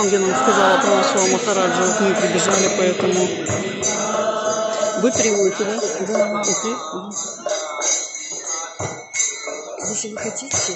Где нам сказала про нашего Махараджа, вот мы прибежали, поэтому вы приводите, да? Да, окей. Если вы хотите.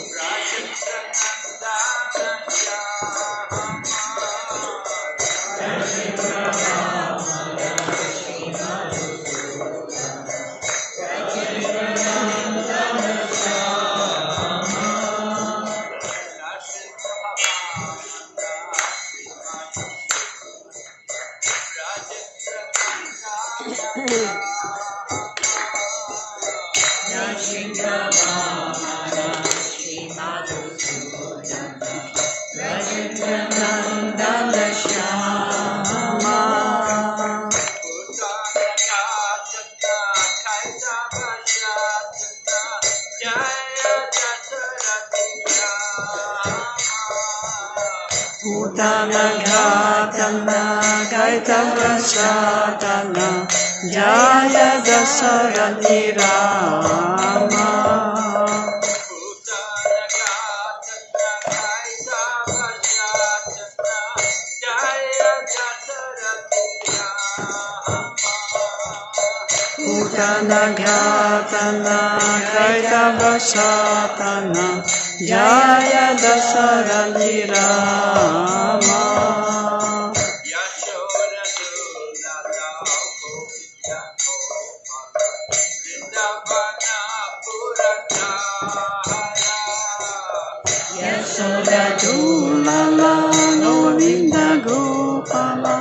Jaya Dasarati Rama. Putana Ghatana Kaitava Satana Jaya Dasarati Rama. Yasodadulala Govinda Gopala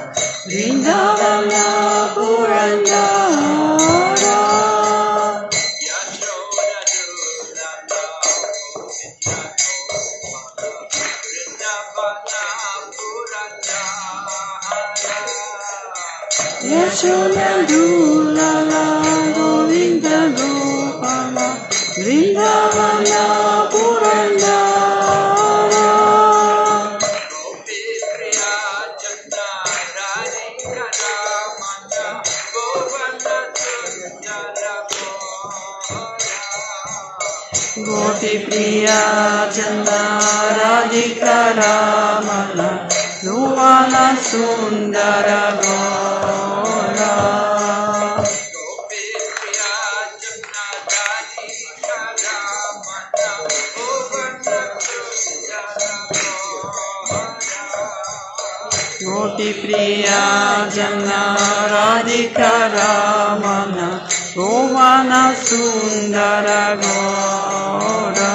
Vrindavana Purandara. Yasodadulala Govinda Gopala Vrindavana Purandara. Gopi Priya Chanda Radhika Ramana Nuvana Sundara Gora. Gopi Priya Chanda Radhika Ramana Nuvana Sundara Gora. Gopi Priya Chanda Radhika Ramana Nuvana Sundara Gora.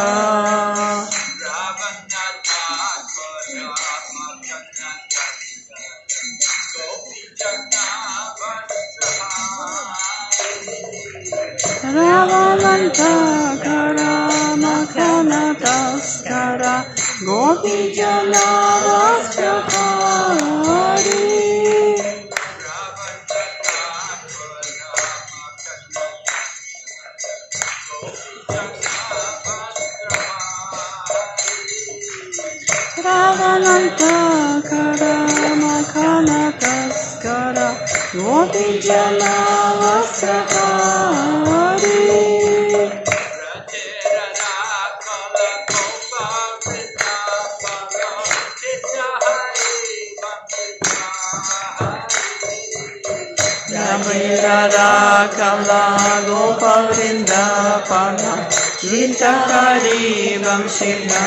Ravananta Karama Kanataskara Gopi Jana Vastrahari. Ravananta Karama Kanataskara Gopi Jana Vastrahari. Ramira Kala Gopal Vrindapana Chitakari Vamsidhari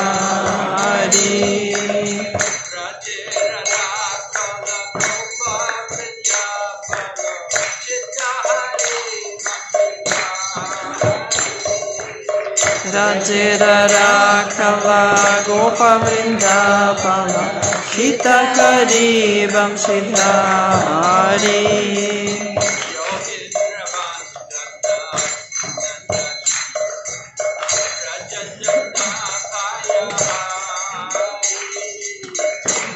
Rajera Kava Gopa Vrindavana Chitakari Vamsidhari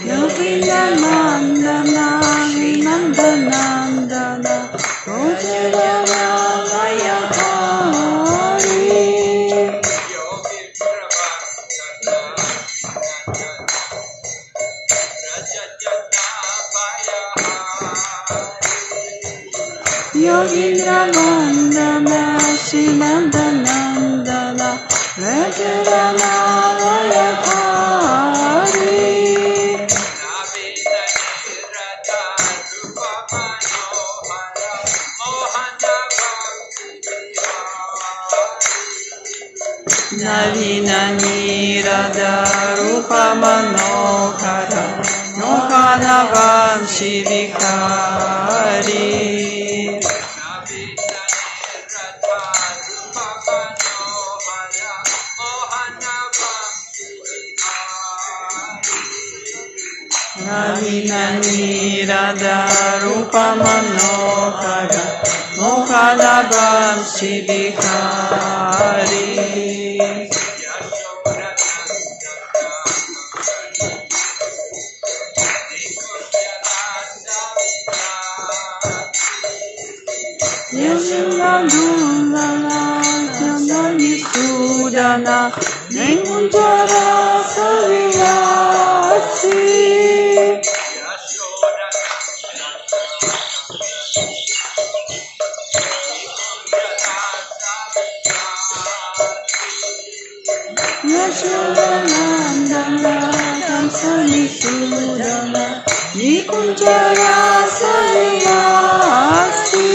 Yoginda Nandana Vinandanandana Rajara Mayapur Yoginda Vandana Shinandanandana Veterana Vayakari Navina Nirada Rupa Manohara Mohana Vanshi Vikari Navina Nirada Rupa Manohara Mohana Vanshi Vikari Yashuladulala Janani Sudana Nengunjara Saviyasi Yashulanandana Kansani Sudana Nikunjara Saviyasi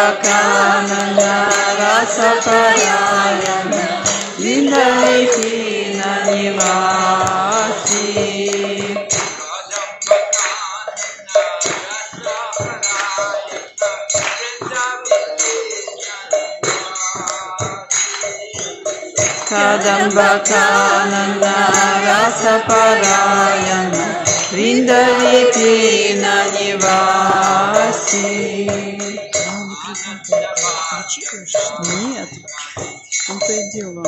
Kadambakanana Rasaparayana Vindaitina Nivasi Kadambakanana Rasaparayana Vindaitina Nivasi Нет, он-то и дело.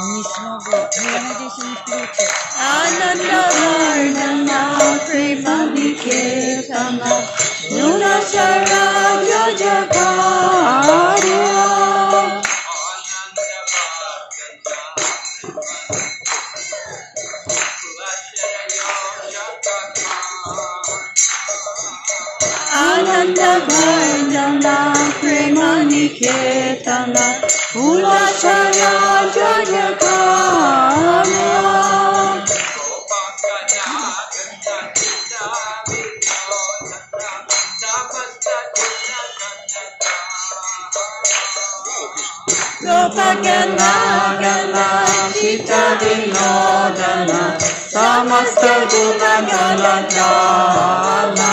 Не смогу. Ну, я надеюсь, он не включит. Ananda Vardhana Premaniketana Nunasara Jajakarya Ananda Vardhana Premaniketana Nunasara Jajakarya Gopagana Gana Chita Vinodana Samasta Guna Gana Jana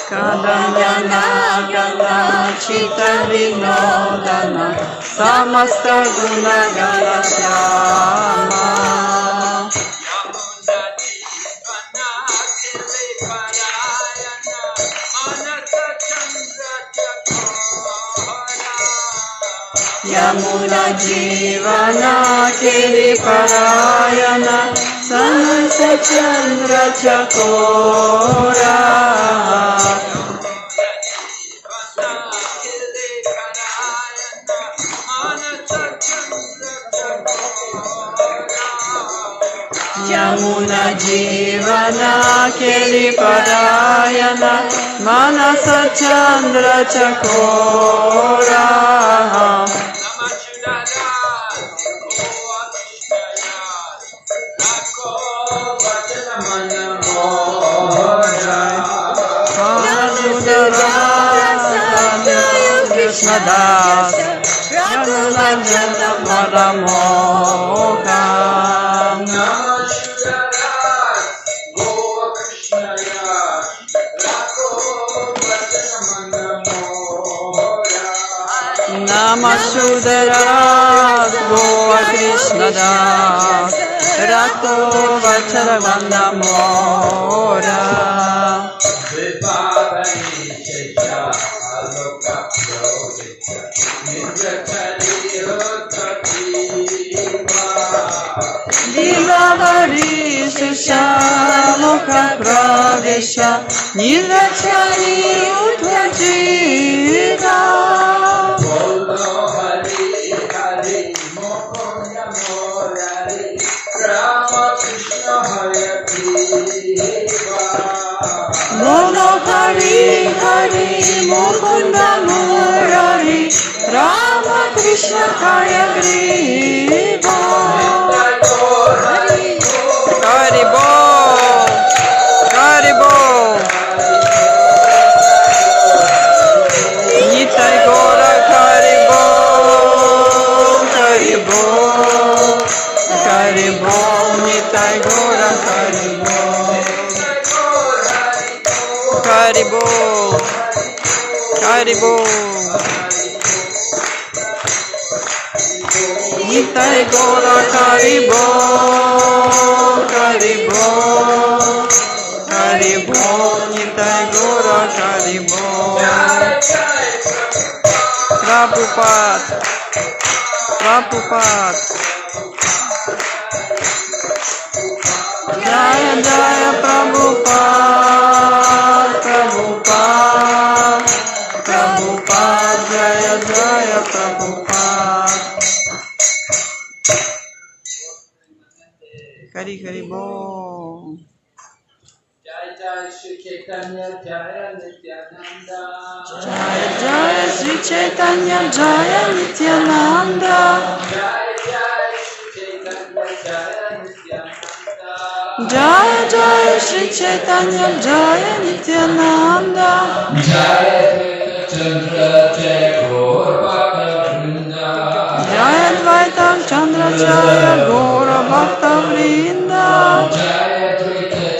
Kadanyana Gana Chita Vinodana Samasta Guna Gana Jana Yamuna Jivana Kiri Parayana Sanasa Chandra Chakora Yamuna Jivana Keli Parayana Manasa Chandra Chakora Krishna Das Raghuvanjana Maramoga Namasudara Goa Krishna Das Rako Vachara Vandamora Dilavari Sushamukha Pradesha Nilachari Utvajita Mono Hari Hari Mukunda Murari Rama Krishna Hare Griva Haribo Haribo Nitai Gora Haribo Haribo Haribo Nitai Gora Haribo Haribo Haribo Nitai Gora Haribo Haribo Haribo Nitai Gora Haribo Prabhupada Prabhupada Jaya Jaya Prabhupada Prabhupada Prabhupada Jaya Jaya Prabhupada Hari Hari Bol Jai Jai Shri Chaitanya Jaya Nityananda Jaya Jaya Shri Chaitanya Jaya Nityananda Jai Jai Shri Chaitanya Jaya Nityananda Jaya Jaya Shri Chaitanya Jaya Nityananda Jaya Chandra Jaya Gaur Bhakta Vrinda Jaya Advaita Chandra Jaya Gaura Bhakta Vrinda Jaya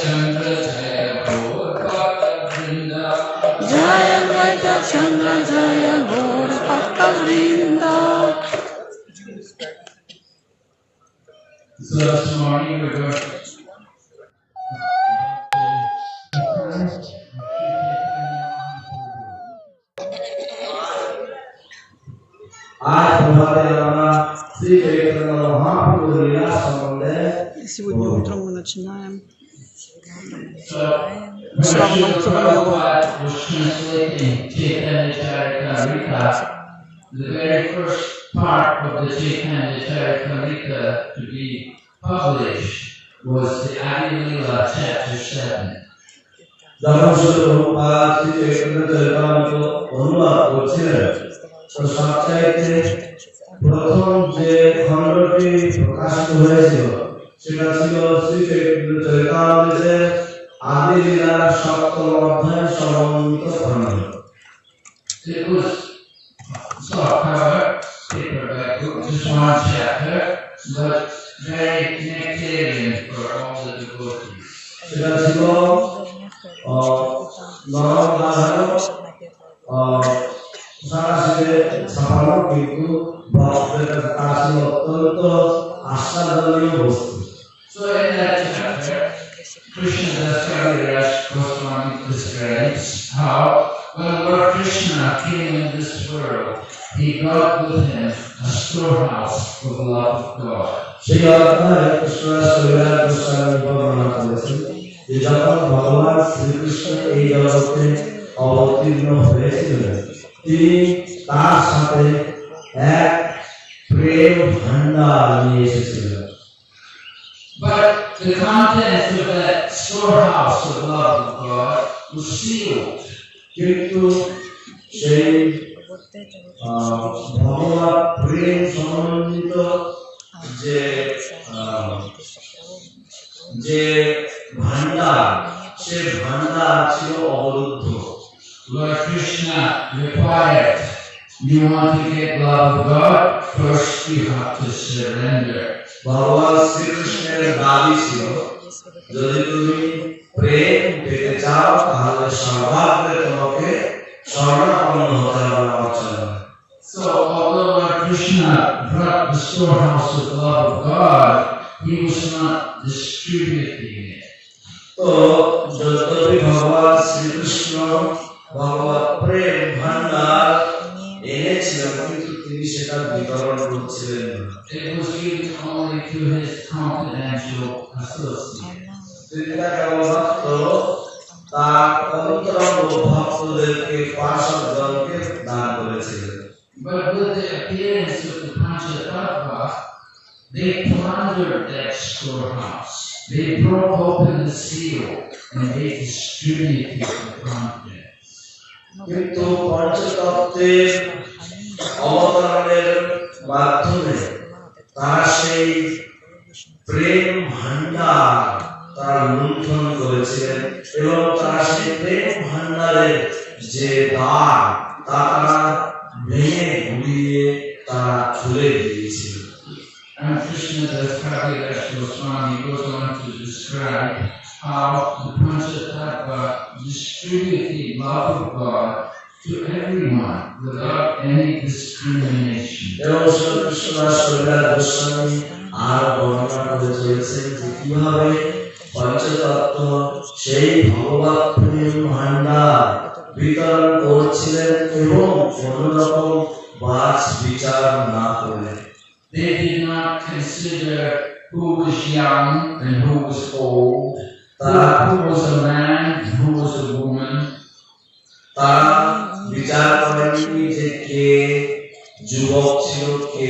Chandra Jaya Gaur Bhakta Vrinda Jaya Advaita Chandra Jaya Gaura Bhakta Vrinda. So this morning we're going to आज हमारे यहाँ श्री चैतन्य महाप्रभु लीला संबंध Сегодня утром мы начинаем Shravana Utsava. was translating Chaitanya Charitamrita. The very first part of the Chaitanya Charitamrita to be published was the Adi Leela chapter 7. जब श्री प्रभुपाद श्री चैतन्य चरितामृत अनुवाद করছিলেন তো সবচাইতে প্রথম যে খণ্ডটি প্রকাশিত হয়েছিল সেটা ছিল শ্রী চৈতন্য চরিতামৃতের আদি লীলার সপ্তম অধ্যায় সমন্বিত খণ্ড। It was softcover, paperback book, just one chapter, but very nectarian for all the devotees. সেটা ছিল নরম সাধারণ সরাসরি ছাপানো কিন্তু ভক্তের কাছে অত্যন্ত আশ্চর্যজনক বস্তু। So in that chapter, Krishna Das Kaviraj Goswami describes how when Lord Krishna came in this world, he brought with him a storehouse of love of God. সেই অধ্যায়ে কৃষ্ণ শরীরার গোস্বামী বর্ণনা করেছেন যে যখন ভগবান শ্রীকৃষ্ণ এই জগতে অবতীর্ণ হয়েছিলেন তিনি তার সাথে এক প্রেম ভান্ডার নিয়ে এসেছিলেন। But the contents of that storehouse of love of God was sealed. কিন্তু সেই ভগবত প্রেম সমন্বিত যে যে ভান্ডার, সে ভান্ডার ছিল অবরুদ্ধ। Lord Krishna required, you want to get love of God, first you have to surrender. ভগবান শ্রীকৃষ্ণের দাবি ছিল, যদি তুমি প্রেম পেতে চাও তাহলে সর্বাগ্রে তোমাকে শরণাপন্ন হতে হবে আমার চরণে। So although Lord Krishna brought the storehouse of love of God, he was not distributing it. তো যদ্যপি ভগবান শ্রীকৃষ্ণ ভগবত প্রেম ভান্ডার এনেছিলেন, কিন্তু তিনি সেটা বিতরণ করছিলেন না। It was given only to his confidential associates. তিনি তা কেবলমাত্র তার অন্তরঙ্গ ভক্তদেরকে, পার্শ্বদগণকে দান করেছিলেন। But with the appearance of the Panchatattva, they plundered that storehouse. They broke open the seal and they distributed the contents. কিন্তু পঞ্চতত্ত্বের অবতরণের মাধ্যমে তারা সেই প্রেম ভান্ডার তারা লুণ্ঠন করেছিলেন এবং তারা সেই প্রেম ভান্ডারের যে দ্বার তা তারা ভেঙে গুড়িয়ে তারা খুলে দিয়েছিলেন। And Krishna Das Kaviraj Goswami goes on to describe how the Panchatattva distributed love of God to everyone without any discrimination. এবং শ্রীকৃষ্ণ দাস কাবিরাজ গোস্বামী আর বর্ণনা করে চলেছেন যে কিভাবে পঞ্চতত্ত্ব সেই ভগবত প্রেম ভান্ডার বিতরণ করছিলেন এবং কোনো রকম বাছ বিচার না করে। They did not consider who was young and who was old, who was a man and who was a woman. তারা বিচার করেননি যে কে যুবক ছিল, কে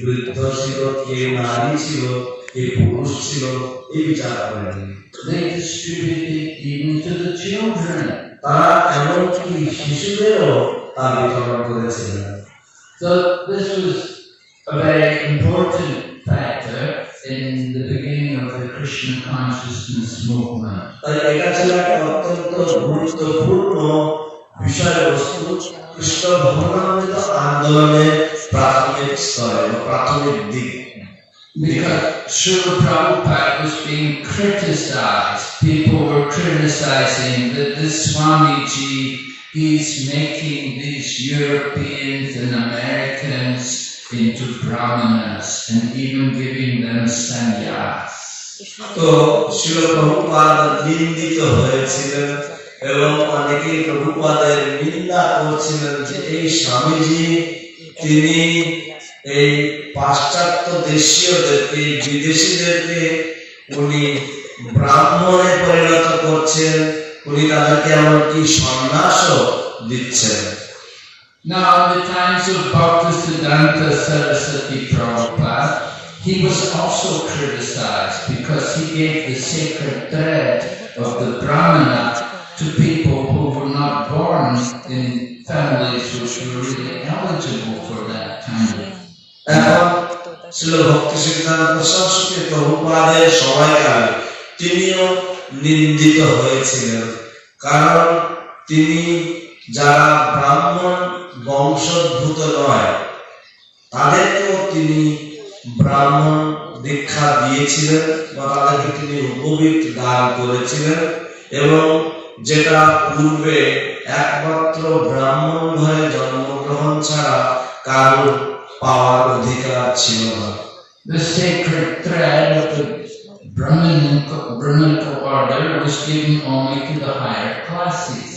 বৃদ্ধ ছিল, কে নারী ছিল, কে পুরুষ ছিল, এই বিচার করেননি। They distributed even to the children. তারা এমনকি শিশুদেরও তা বিতরণ করেছিলেন। So this was a very important factor in the beginning of the Krishna consciousness movement. তাই এটা ছিল একটা অত্যন্ত গুরুত্বপূর্ণ বিষয়বস্তু কৃষ্ণ ভবনামৃত আন্দোলনের প্রাথমিক স্তরে বা প্রাথমিক দিক। Because Srila Prabhupada was being criticized. People were criticizing that this Swamiji, he's making these Europeans and Americans into brahmanas and even giving them sannyas. তো শিল প্রভুপাদ নিন্দিত হয়েছিলেন এবং অনেকেই প্রভুপাদের নিন্দা করছিলেন যে এই স্বামীজি তিনি এই পাশ্চাত্য দেশীয়দেরকে, বিদেশিদেরকে উনি ব্রাহ্মণে পরিণত করছেন, উনি তাদেরকে এমনকি সন্ন্যাসও দিচ্ছেন। Now, in the times of Bhaktisiddhanta Saraswati Prabhupada, he was also criticized because he gave the sacred thread of the Brahmana to people who were not born in families which were really eligible for that kind of. এখন ছিল ভক্তি সিদ্ধান্ত সরস্বতী প্রভুপাদের সময়কালে তিনিও নিন্দিত হয়েছিলেন, কারণ তিনি যারা ব্রাহ্মণ বংশোদ্ভূত নয় তাদেরকেও তিনি ব্রাহ্মণ দীক্ষা দিয়েছিলেন বা তাদেরকে তিনি উপবীত দান করেছিলেন, এবং যেটা পূর্বে একমাত্র ব্রাহ্মণ ঘরে জন্মগ্রহণ ছাড়া কারোর পাওয়ার অধিকার ছিল না। The sacred thread of the Brahminical order was given only to the higher classes.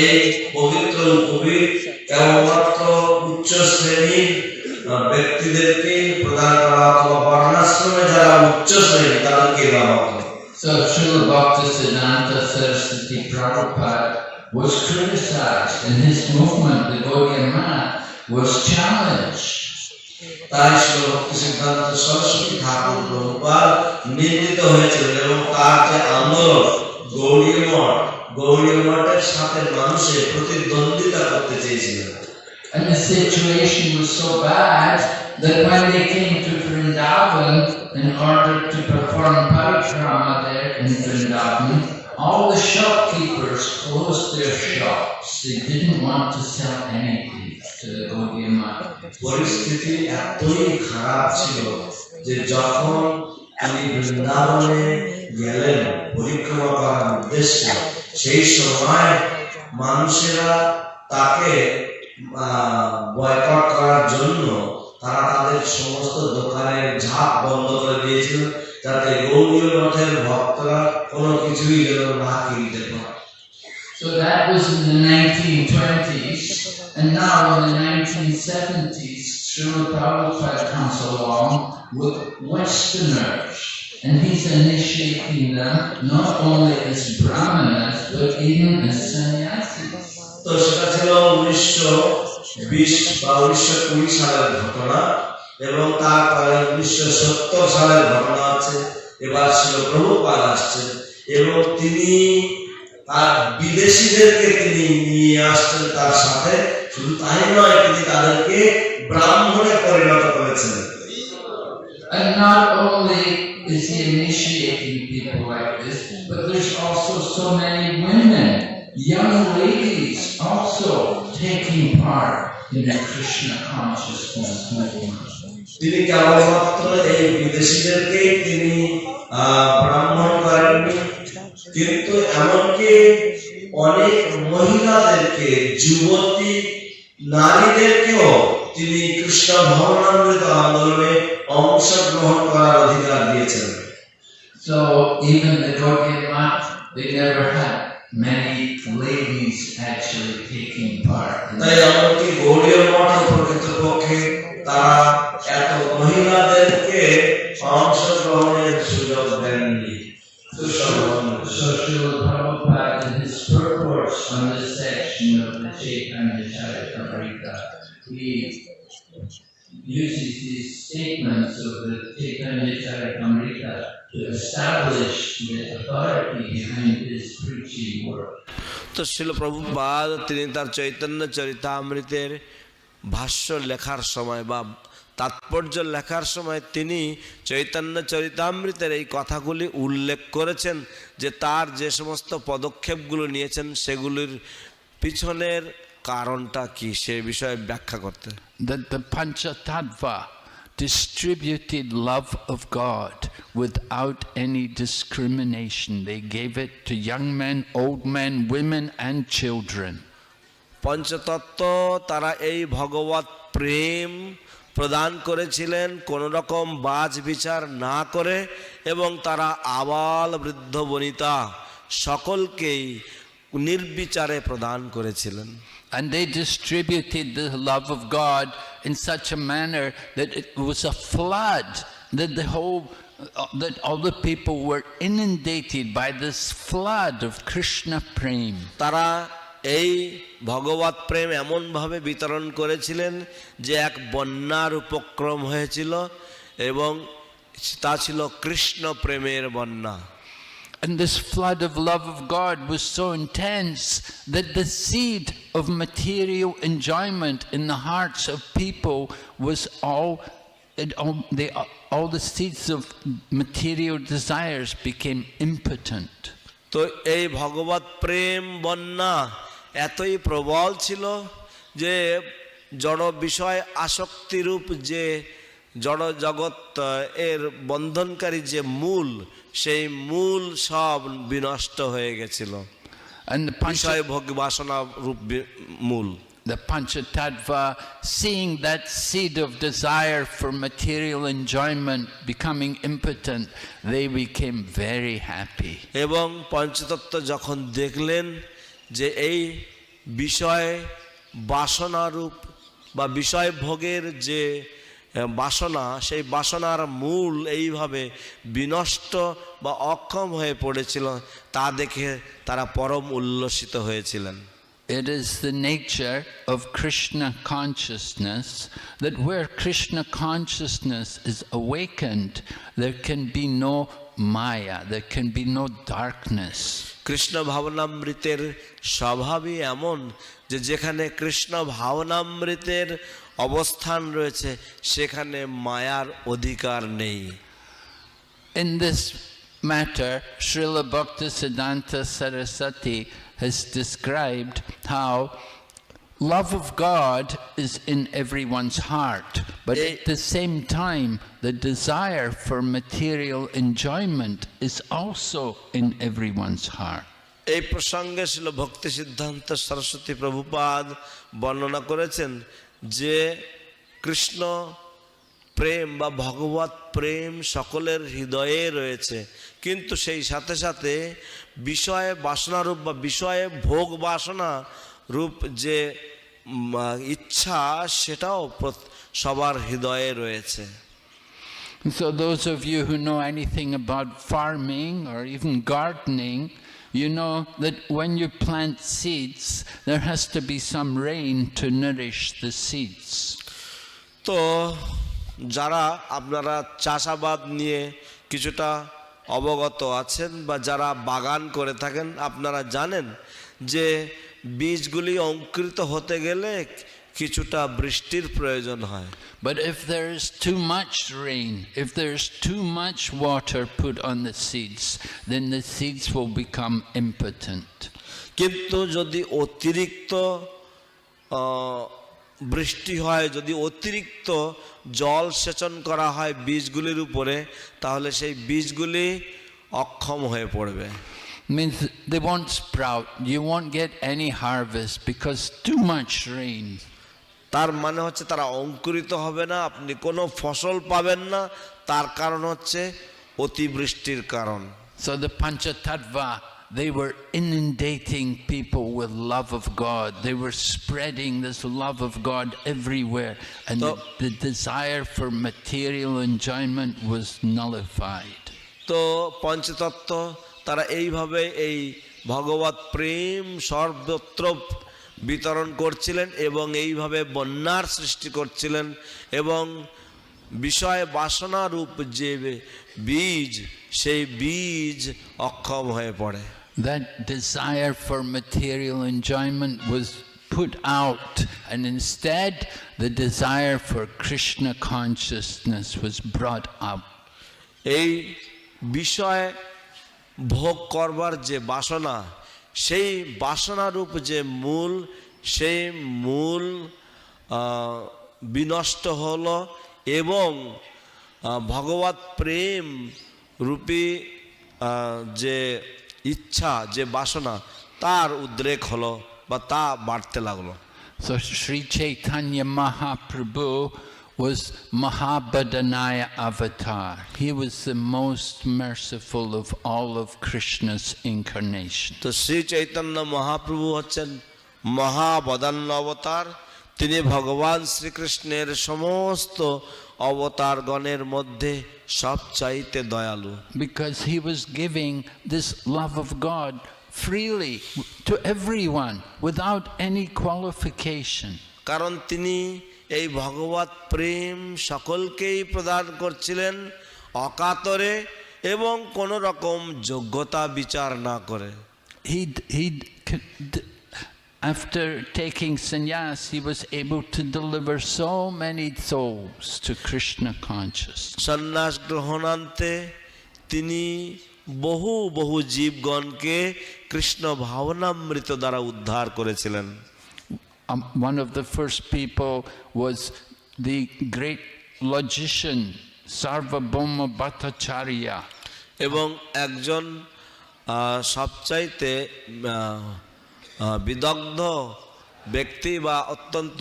এই পবিত্র উপবীত কেবলমাত্র উচ্চ শ্রেণীর ব্যক্তিদেরকে প্রদান করা হতো, বর্ণাশ্রমে যারা উচ্চ শ্রেণী তাদেরকে দেওয়া হতো। So Srila Bhaktisiddhanta Saraswati Prabhupada was criticized, and his movement, the Gaudiya Math, was challenged. তাই ছিল ভক্তি সিদ্ধান্ত সরস্বতী ঠাকুর প্রভুপাদ নিন্দিত হয়েছিলেন এবং তার যে আন্দোলন গৌড়ীয় মঠের সাথে মানুষের প্রতিদ্বন্দ্বিতা করতে চেয়েছিলেন। And the situation was so bad that when they came to Vrindavan in order to perform parikrama there in Vrindavan, all the shopkeepers closed their shops. They didn't want to sell anything to the Gaudiya Math. পরিস্থিতি এতই খারাপ ছিল যে যখন তিনি বৃন্দাবনে গেলেন পরিক্রমা করার উদ্দেশ্যে, সেই সময় মানুষেরা তাকে বয়কট করার জন্য তারা তাদের সমস্ত দোকানের ঝাঁপ বন্ধ করে দিয়েছিল, যাতে গৌড়ীয় মঠের ভক্তরা কোনো কিছুই যেন না কিনতে পারে। So that was in the 1920s, and now in the 1970s, Srila Prabhupada comes along with Westerners, and he's initiating them not only as brahmanas but even as sannyasis. তো সেটা ছিল 1920 বা 1920 সালের ঘটনা, এবং তারপরে 1970 সালের ঘটনা আছে। এবার ছিল প্রভুপাদ আসছেন এবং তিনি তার বিদেশিদেরকে তিনি নিয়ে আসছেন তার সাথে। শুধু তাই নয়, তিনি তাদেরকে ব্রাহ্মণে পরিণত করেছেন। And not only is he initiating people like this, but there's also so many women, young ladies also taking part in the Krishna consciousness movement. তিনি কেবলমাত্র এই বিদেশিদেরকেই তিনি ব্রাহ্মণ করেননি, কিন্তু এমনকি অনেক মহিলাদেরকে, যুবতী নারীদেরকেও তিনি কৃষ্ণ ভবনামৃত আন্দোলনে অংশগ্রহণ করার অধিকার দিয়েছেন। So even the Gaudiya Math, they never had many ladies actually taking part. তাই এমনকি গৌড়ীয় মঠ প্রকৃতপক্ষে তারা এত মহিলাদেরকে অংশগ্রহণের সুযোগ দেননি। So Srila Prabhupada, in his purports on this section of the Chaitanya Charitamrita, he uses these statements of the Chaitanya Charitamrita to establish the authority behind his preaching work. তো শিল প্রভুপাদ তিনি তার চৈতন্য চরিতামৃতের ভাষ্য লেখার সময় বা তাৎপর্য লেখার সময় তিনি চৈতন্য চরিতামৃতের এই কথাগুলি উল্লেখ করেছেন, যে তার যে সমস্ত পদক্ষেপগুলো নিয়েছেন সেগুলির পিছনের কারণটা কি সে বিষয়ে ব্যাখ্যা করতে। That the Panchatattva distributed love of God without any discrimination. They gave it to young men, old men, women and children. পঞ্চতত্ত্ব তারা এই ভগবত প্রেম প্রদান করেছিলেন কোন রকম বাজ বিচার না করে, এবং তারা আবাল বৃদ্ধ বনিতা সকলকেই নির্বিচারে প্রদান করেছিলেন। And they distributed the love of God in such a manner that it was a flood, that all the people were inundated by this flood of Krishna prem. তারা এই ভগবত প্রেম এমন ভাবে বিতরণ করেছিলেন যে এক বন্যার উপক্রম হয়েছিল, এবং তা ছিল কৃষ্ণ প্রেমের বন্যা। And this flood of love of God was so intense that the seed of material enjoyment in the hearts of people was all the seeds of material desires became impotent. তো এই ভগবত প্রেম বন্যা এতই প্রবল ছিল যে জড় বিষয় আসক্তিরূপ যে জড় জগৎ এর বন্ধনকারী যে মূল, সেই মূল সব বিনষ্ট হয়ে গেছিল। বিষয় ভোগ বাসনা রূপ মূল। The Panchatattva, seeing that seed of desire for material enjoyment becoming impotent, they became very happy. এবং পঞ্চতত্ত্ব যখন দেখলেন যে এই বিষয় বাসনারূপ বা বিষয় ভোগের যে বাসনা, সেই বাসনার মূল এইভাবে বিনষ্ট বা অক্ষম হয়ে পড়েছিল, তা দেখে তারা পরম উল্লসিত হয়েছিলেন। It is the nature of Krishna consciousness that where Krishna consciousness is awakened, there can be no Maya, there can be no darkness. Krishna ভাবনামৃতের স্বভাবই এমন যে যেখানে কৃষ্ণ ভাবনামৃতের অবস্থান রয়েছে সেখানে মায়ার অধিকার নেই। In this matter, Srila Bhaktisiddhanta Saraswati has described how love of God is in everyone's heart, but at the same time, the desire for material enjoyment is also in everyone's heart. এই প্রসঙ্গে শ্রীল ভক্তি সিদ্ধান্ত সরস্বতী প্রভুপাদ বর্ণনা করেছেন যে কৃষ্ণ প্রেম বা ভগবত প্রেম সকলের হৃদয়ে রয়েছে, কিন্তু সেই সাথে সাথে বিষয়ে বাসনারূপ বা বিষয়ে ভোগ বাসনা রূপ যে ইচ্ছা সেটাও সবার হৃদয়ে রয়েছে। So those of you who know anything about farming or even gardening, you know that when you plant seeds, there has to be some rain to nourish the seeds. তো যারা আপনারা চাষাবাদ নিয়ে কিছুটা অবগত আছেন বা যারা বাগান করে থাকেন, আপনারা জানেন যে বীজগুলি অঙ্কুরিত হতে গেলে কিছুটা বৃষ্টির প্রয়োজন হয়। But if there is too much rain, if there is too much water put on the seeds, then the seeds will become impotent. কিন্তু যদি অতিরিক্ত বৃষ্টি হয়, যদি অতিরিক্ত জল সেচন করা হয় বীজগুলির উপরে, তাহলে সেই বীজগুলি অক্ষম হয়ে পড়বে। Means they won't sprout. You won't get any harvest because too much rain. তার মানে হচ্ছে তারা অঙ্কুরিত হবে না, আপনি কোনো ফসল পাবেন না, তার কারণ হচ্ছে অতিবৃষ্টির কারণ। So the Panchatattva, they were inundating people with love of God. They were spreading this love of God everywhere, and the desire for material enjoyment was nullified. তো পঞ্চতত্ত্ব তারা এইভাবে এই ভগবত প্রেম সর্বত্র বিতরণ করছিলেন এবং এইভাবে বন্যার সৃষ্টি করছিলেন, এবং বিষয় বাসনা রূপ যে বীজ সেই বীজ অক্ষম হয়ে পড়ে। That desire for material enjoyment was put out, and instead the desire for Krishna consciousness was brought up. এই বিষয় ভোগ করবার যে বাসনা, সেই বাসনারূপ যে মূল, সেই মূল বিনষ্ট হলো এবং ভগবত প্রেম রূপী যে ইচ্ছা, যে বাসনা, তার উদ্রেক হলো বা তা বাড়তে লাগলো। So Shri Chaitanya Mahaprabhu was Mahabhadanaya avatar. He was the most merciful of all of Krishna's incarnation. তো শ্রী চৈতন্য মহাপ্রভু হচ্ছেন মহাবদান্য অবতার। তিনি ভগবান শ্রীকৃষ্ণের সমস্ত অবতারগণের মধ্যে সবচাইতে দয়ালু। Because he was giving this love of God freely to everyone without any qualification. কারণ তিনি এই ভগবত প্রেম সকলকেই প্রদান করছিলেন অকাতরে এবং কোন রকম যোগ্যতা বিচার না করে। After taking sannyas, he was able to deliver so many souls to Krishna consciousness. সন্ন্যাস গ্রহণান্তে তিনি বহু বহু জীবগণকে কৃষ্ণ ভাবনামৃত দ্বারা উদ্ধার করেছিলেন। One of the first people was the great logician Sarvabhauma Bhattacharya. এবং একজন সবচাইতে বিদগ্ধ ব্যক্তি বা অত্যন্ত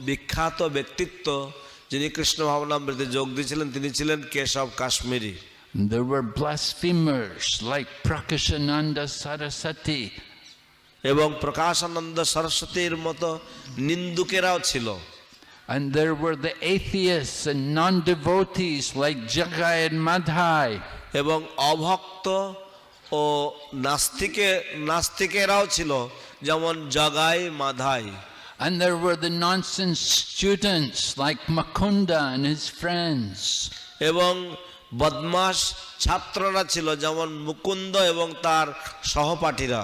বিখ্যাত ব্যক্তিত্ব যিনি কৃষ্ণ ভাবনামৃতে যোগ দিয়েছিলেন, তিনি ছিলেন Keshab Kashmiri. There were blasphemers like Prakashananda Saraswati. এবং প্রকাশানন্দ সরস্বতীর মতো নিন্দুকেরাও ছিল। And there were the atheists and non-devotees like Jagai and Madhai. এবং অভক্ত ও নাস্তিকেরাও ছিল, যেমন Jagai Madhai. And there were the nonsense students like Makunda and his friends. এবং বদমাশ ছাত্ররা ছিল যেমন মুকুন্দ এবং তার সহপাঠীরা।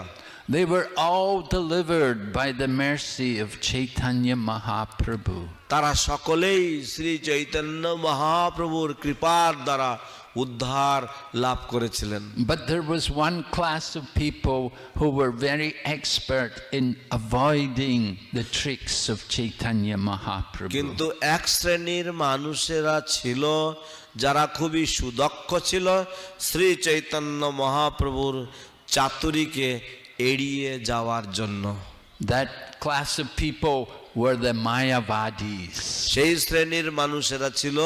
They were all delivered by the mercy of Chaitanya Mahaprabhu. তারা সকলেই শ্রী চৈতন্য মহাপ্রভুর কৃপার দ্বারা উদ্ধার লাভ করেছিলেন। But there was one class of people who were very expert in avoiding the tricks of Chaitanya Mahaprabhu. কিন্তু এক শ্রেণীর মানুষেরা ছিল যারা খুবই সুদক্ষ ছিল শ্রী চৈতন্য মহাপ্রভুর চাতুরীকে এড়িয়ে যাওয়ার জন্য। That class of people were the Mayavadis. সেই শ্রেণীর মানুষেরা ছিল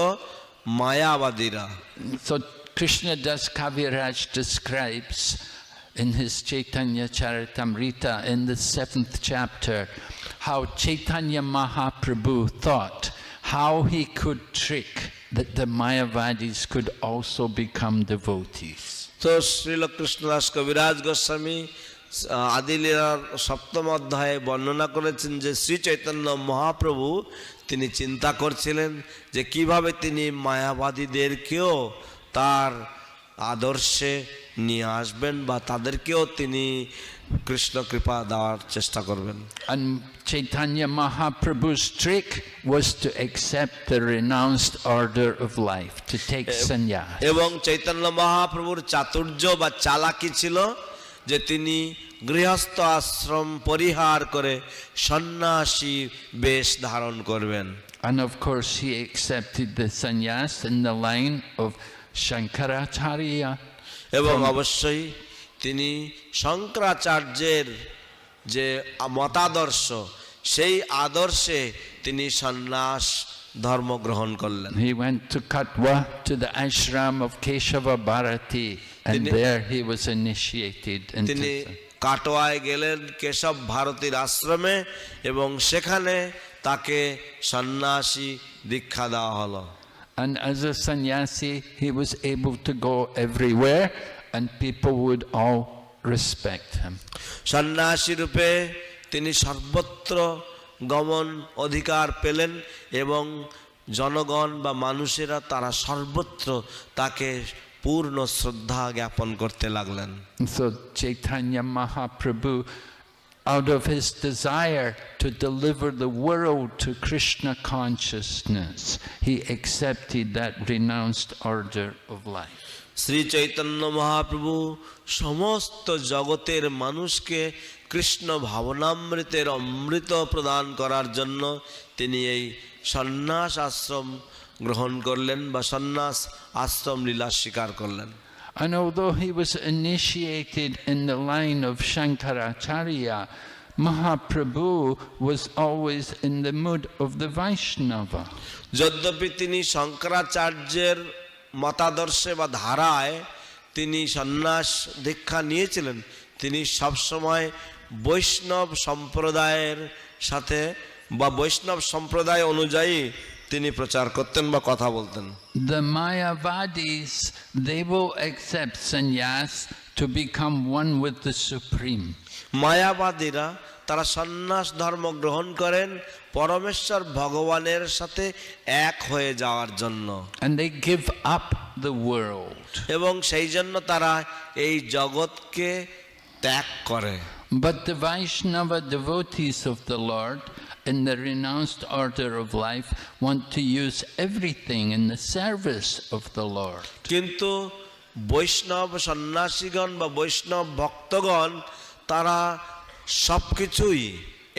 মায়াবাদীরা। So Krishna Das Kaviraj describes in his Chaitanya Charitamrita in the 7th chapter how Chaitanya Mahaprabhu thought how he could trick that the Mayavadis could also become devotees. তো শ্রীল কৃষ্ণদাস কবিরাজ গোস্বামী আদিলীলার 7ম অধ্যায়ে বর্ণনা করেছেন যে শ্রী চৈতন্য মহাপ্রভু তিনি চিন্তা করছিলেন যে কিভাবে তিনি মায়াবাদীদেরকেও তার আদর্শে নিয়ে আসবেন বা তাদেরকেও তিনি কৃষ্ণ কৃপা দেওয়ার চেষ্টা করবেন। And Chaitanya Mahaprabhu's trick was to accept the renounced order of life, to take sannyas. এবং চৈতন্য মহাপ্রভুর চাতুর্য বা চালাকি ছিল যে তিনি গৃহস্থ আশ্রম পরিহার করে সন্ন্যাসী বেশ ধারণ করবেন। And of course he accepted the sannyas in the line of Shankaracharya. এবং অবশ্যই তিনি শঙ্করাচার্যের যে মতাদর্শ সেই আদর্শে তিনি সন্ন্যাস ধর্ম গ্রহণ করলেন। He went to Katwa to the ashram of Keshava Bharati and there he was initiated into তিনি কাটোয়ায় গেলেন কেশব ভারতীর আশ্রমে এবং সেখানে তাকে সন্ন্যাসী দীক্ষা দেওয়া হলো। And as a sannyasi he was able to go everywhere and people would all respect him. সন্ন্যাসী রূপে তিনি সর্বত্র গমন অধিকার পেলেন এবং জনগণ বা মানুষেরা তারা সর্বত্র তাকে পূর্ণ শ্রদ্ধা জ্ঞাপন করতে লাগলেন। So Chaitanya Mahaprabhu, out of his desire to deliver the world to Krishna consciousness, he accepted that renounced order of life. Shri Chaitanya Mahaprabhu সমস্ত জগতের মানুষকে কৃষ্ণ ভাবনামৃতের অমৃত প্রদান করার জন্য তিনি এই সন্ন্যাস আশ্রম গ্রহণ করলেন বা সন্ন্যাস আশ্রম লীলা স্বীকার করলেন। And although he was initiated in the line of Shankaracharya, Mahaprabhu was always in the mood of the Vaishnava. যদ্যপি তিনি শঙ্করাচার্যের মতাদর্শে বা ধারায় তিনি সন্ন্যাস দীক্ষা নিয়েছিলেন, তিনি সবসময় বৈষ্ণব সম্প্রদায়ের সাথে বা বৈষ্ণব সম্প্রদায় অনুযায়ী তিনি প্রচার করতেন বা কথা বলতেন। The Mayavadis, they will accept sannyas to become one with the Supreme. মায়াবাদীরা তারা সন্ন্যাস ধর্ম গ্রহণ করেন পরমেশ্বর ভগবানের সাথে এক হয়ে যাওয়ার জন্য। And they give up the world. এবং সেই জন্য তারা এই জগৎকে ত্যাগ করে। But the Vaishnava devotees of the Lord in the renounced order of life want to use everything in the service of the Lord. কিন্তু বৈষ্ণব সন্ন্যাসীগণ বা বৈষ্ণব ভক্তগণ তারা সবকিছুই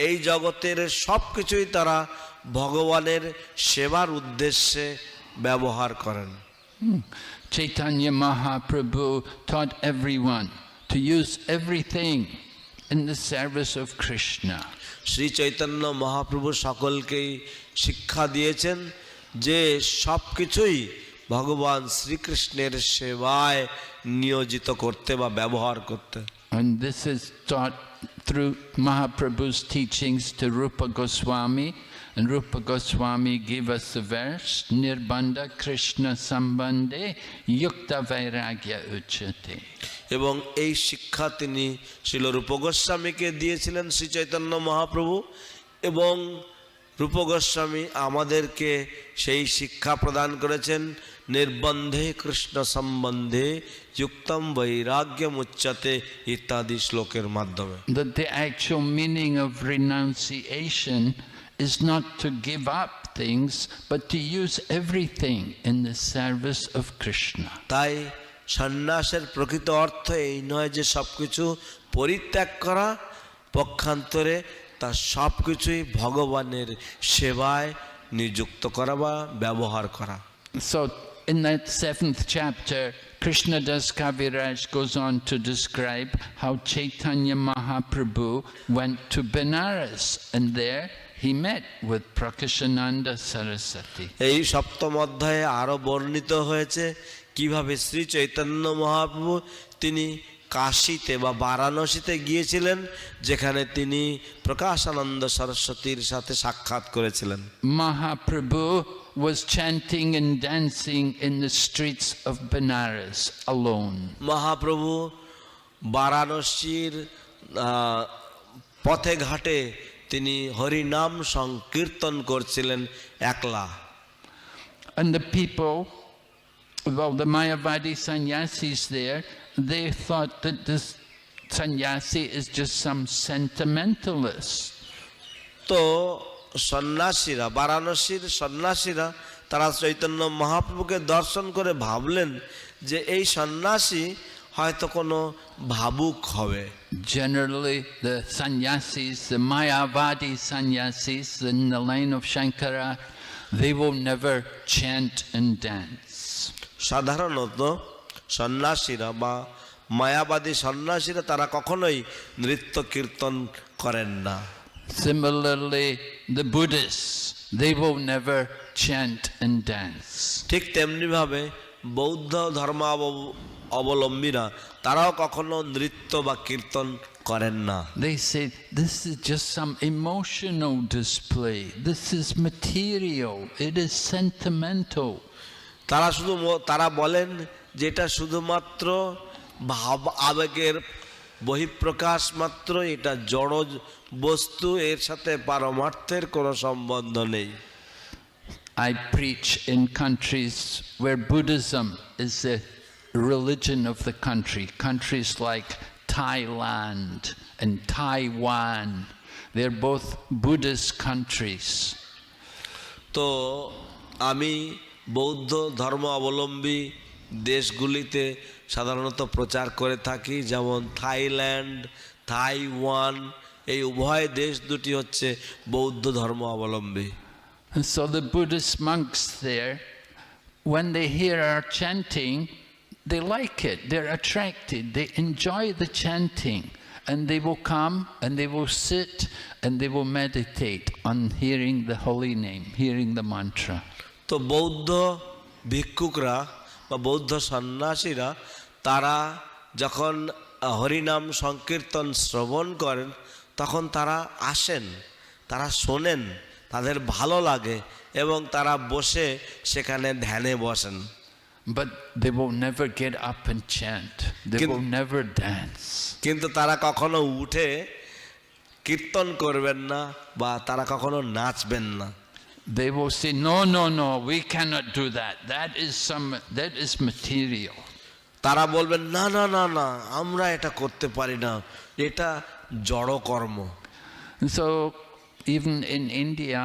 এই জগতের সবকিছুই তারা ভগবানের সেবার উদ্দেশ্যে ব্যবহার করেন। Chaitanya Mahaprabhu taught everyone to use everything in the service of Krishna. Shri Chaitanya Mahaprabhu সকলকেই শিক্ষা দিয়েছেন যে সবকিছুই ভগবান শ্রীকৃষ্ণের সেবায় নিয়োজিত করতে বা ব্যবহার করতে। And this is taught through Mahaprabhu's teachings to Rupa Goswami, and Rupa Goswami gave us the verse Nirbandha Krishna Sambandhe Yukta Vairagya Uchate. এবং এই শিক্ষা তিনি শ্রীল রূপ গোস্বামীকে দিয়েছিলেন শ্রী চৈতন্য মহাপ্রভু, এবং রূপ গোস্বামী আমাদেরকে সেই শিক্ষা প্রদান করেছেন নির্বন্ধে কৃষ্ণ সম্বন্ধে যুক্তম বৈরাগ্যমুচ্যতে ইত্যাদি শ্লোকের মাধ্যমে। That the actual meaning of renunciation is not to give up things, but to use everything in the service of Krishna. তাই সন্ন্যাসের প্রকৃত অর্থ এই নয় যে সবকিছু পরিত্যাগ করা, পক্ষান্তরে তার সব কিছুই ভগবানের সেবায় নিযুক্ত করা বা ব্যবহার করা। So in that 7th chapter, Krishna Das Kaviraj goes on to describe how Chaitanya Mahaprabhu went to Benares, and there he met with Prakashananda Saraswati. এই সপ্তম অধ্যায়ে আরো বর্ণিত হয়েছে কিভাবে শ্রী চৈতন্য মহাপ্রভু তিনি কাশীতে বা বারাণসীতে গিয়েছিলেন, যেখানে তিনি প্রকাশানন্দ সরস্বতীর সাথে সাক্ষাৎ করেছিলেন। Mahaprabhu was chanting and dancing in the streets of Benares alone. Mahaprabhu বারাণসীর পথে ঘাটে তিনি হরিনাম সংকীর্তন করছিলেন একলা। And the people, well, the Mayavadi sannyasis there, they thought that this sannyasi is just some sentimentalist. তো সন্ন্যাসীরা, বারাণসীর সন্ন্যাসীরা, তারা চৈতন্য মহাপ্রভুকে দর্শন করে ভাবলেন যে এই সন্ন্যাসী হয়তো কোনো ভাবুক হবে। Generally, the sannyasis, the Mayavadi sannyasis in the line of Shankara, they will never chant and dance. সাধারণত সন্ন্যাসীরা বা মায়াবাদী সন্ন্যাসীরা তারা কখনোই নৃত্য কীর্তন করেন না। Similarly, the Buddhists, they will never chant and dance. ঠিক তেমনিভাবে বৌদ্ধ ধর্ম অবলম্বীরা তারাও কখনো নৃত্য বা কীর্তন করেন না। They say this is just some emotional display. This is material. It is sentimental. তারা বলেন যেটা শুধুমাত্র ভাব আবেগের বহিঃপ্রকাশ মাত্র, এটা জড় বস্তু, এর সাথে পারমার্থের কোনো সম্বন্ধ নেই। I preach in countries where Buddhism is the religion of the country. Countries like Thailand and Taiwan, they're both Buddhist countries. তো আমি বৌদ্ধ ধর্ম অবলম্বী দেশগুলিতে সাধারণত প্রচার করে থাকি, যেমন থাইল্যান্ড, তাইওয়ান, এই উভয় দেশ দুটি হচ্ছে বৌদ্ধ ধর্ম অবলম্বী। And so the Buddhist monks there, when they hear our chanting, they like it, they're attracted, they enjoy the chanting, and they will come and they will sit and they will meditate on hearing the holy name, hearing the mantra. তো বৌদ্ধ ভিক্ষুকরা বা বৌদ্ধ সন্ন্যাসীরা তারা যখন হরিনাম সংকীর্তন শ্রবণ করেন তখন তারা আসেন, তারা শোনেন, তাদের ভালো লাগে এবং তারা বসে সেখানে ধ্যানে বসেন। But they will never get up and chant. They will never dance. কিন্তু তারা কখনো উঠে কীর্তন করবেন না বা তারা কখনো নাচবেন না। They will say, no, no, no, we cannot do that. That is material. তারা বলবেন না না না না, আমরা এটা করতে পারি না, এটা জড় কর্ম। And so even in India,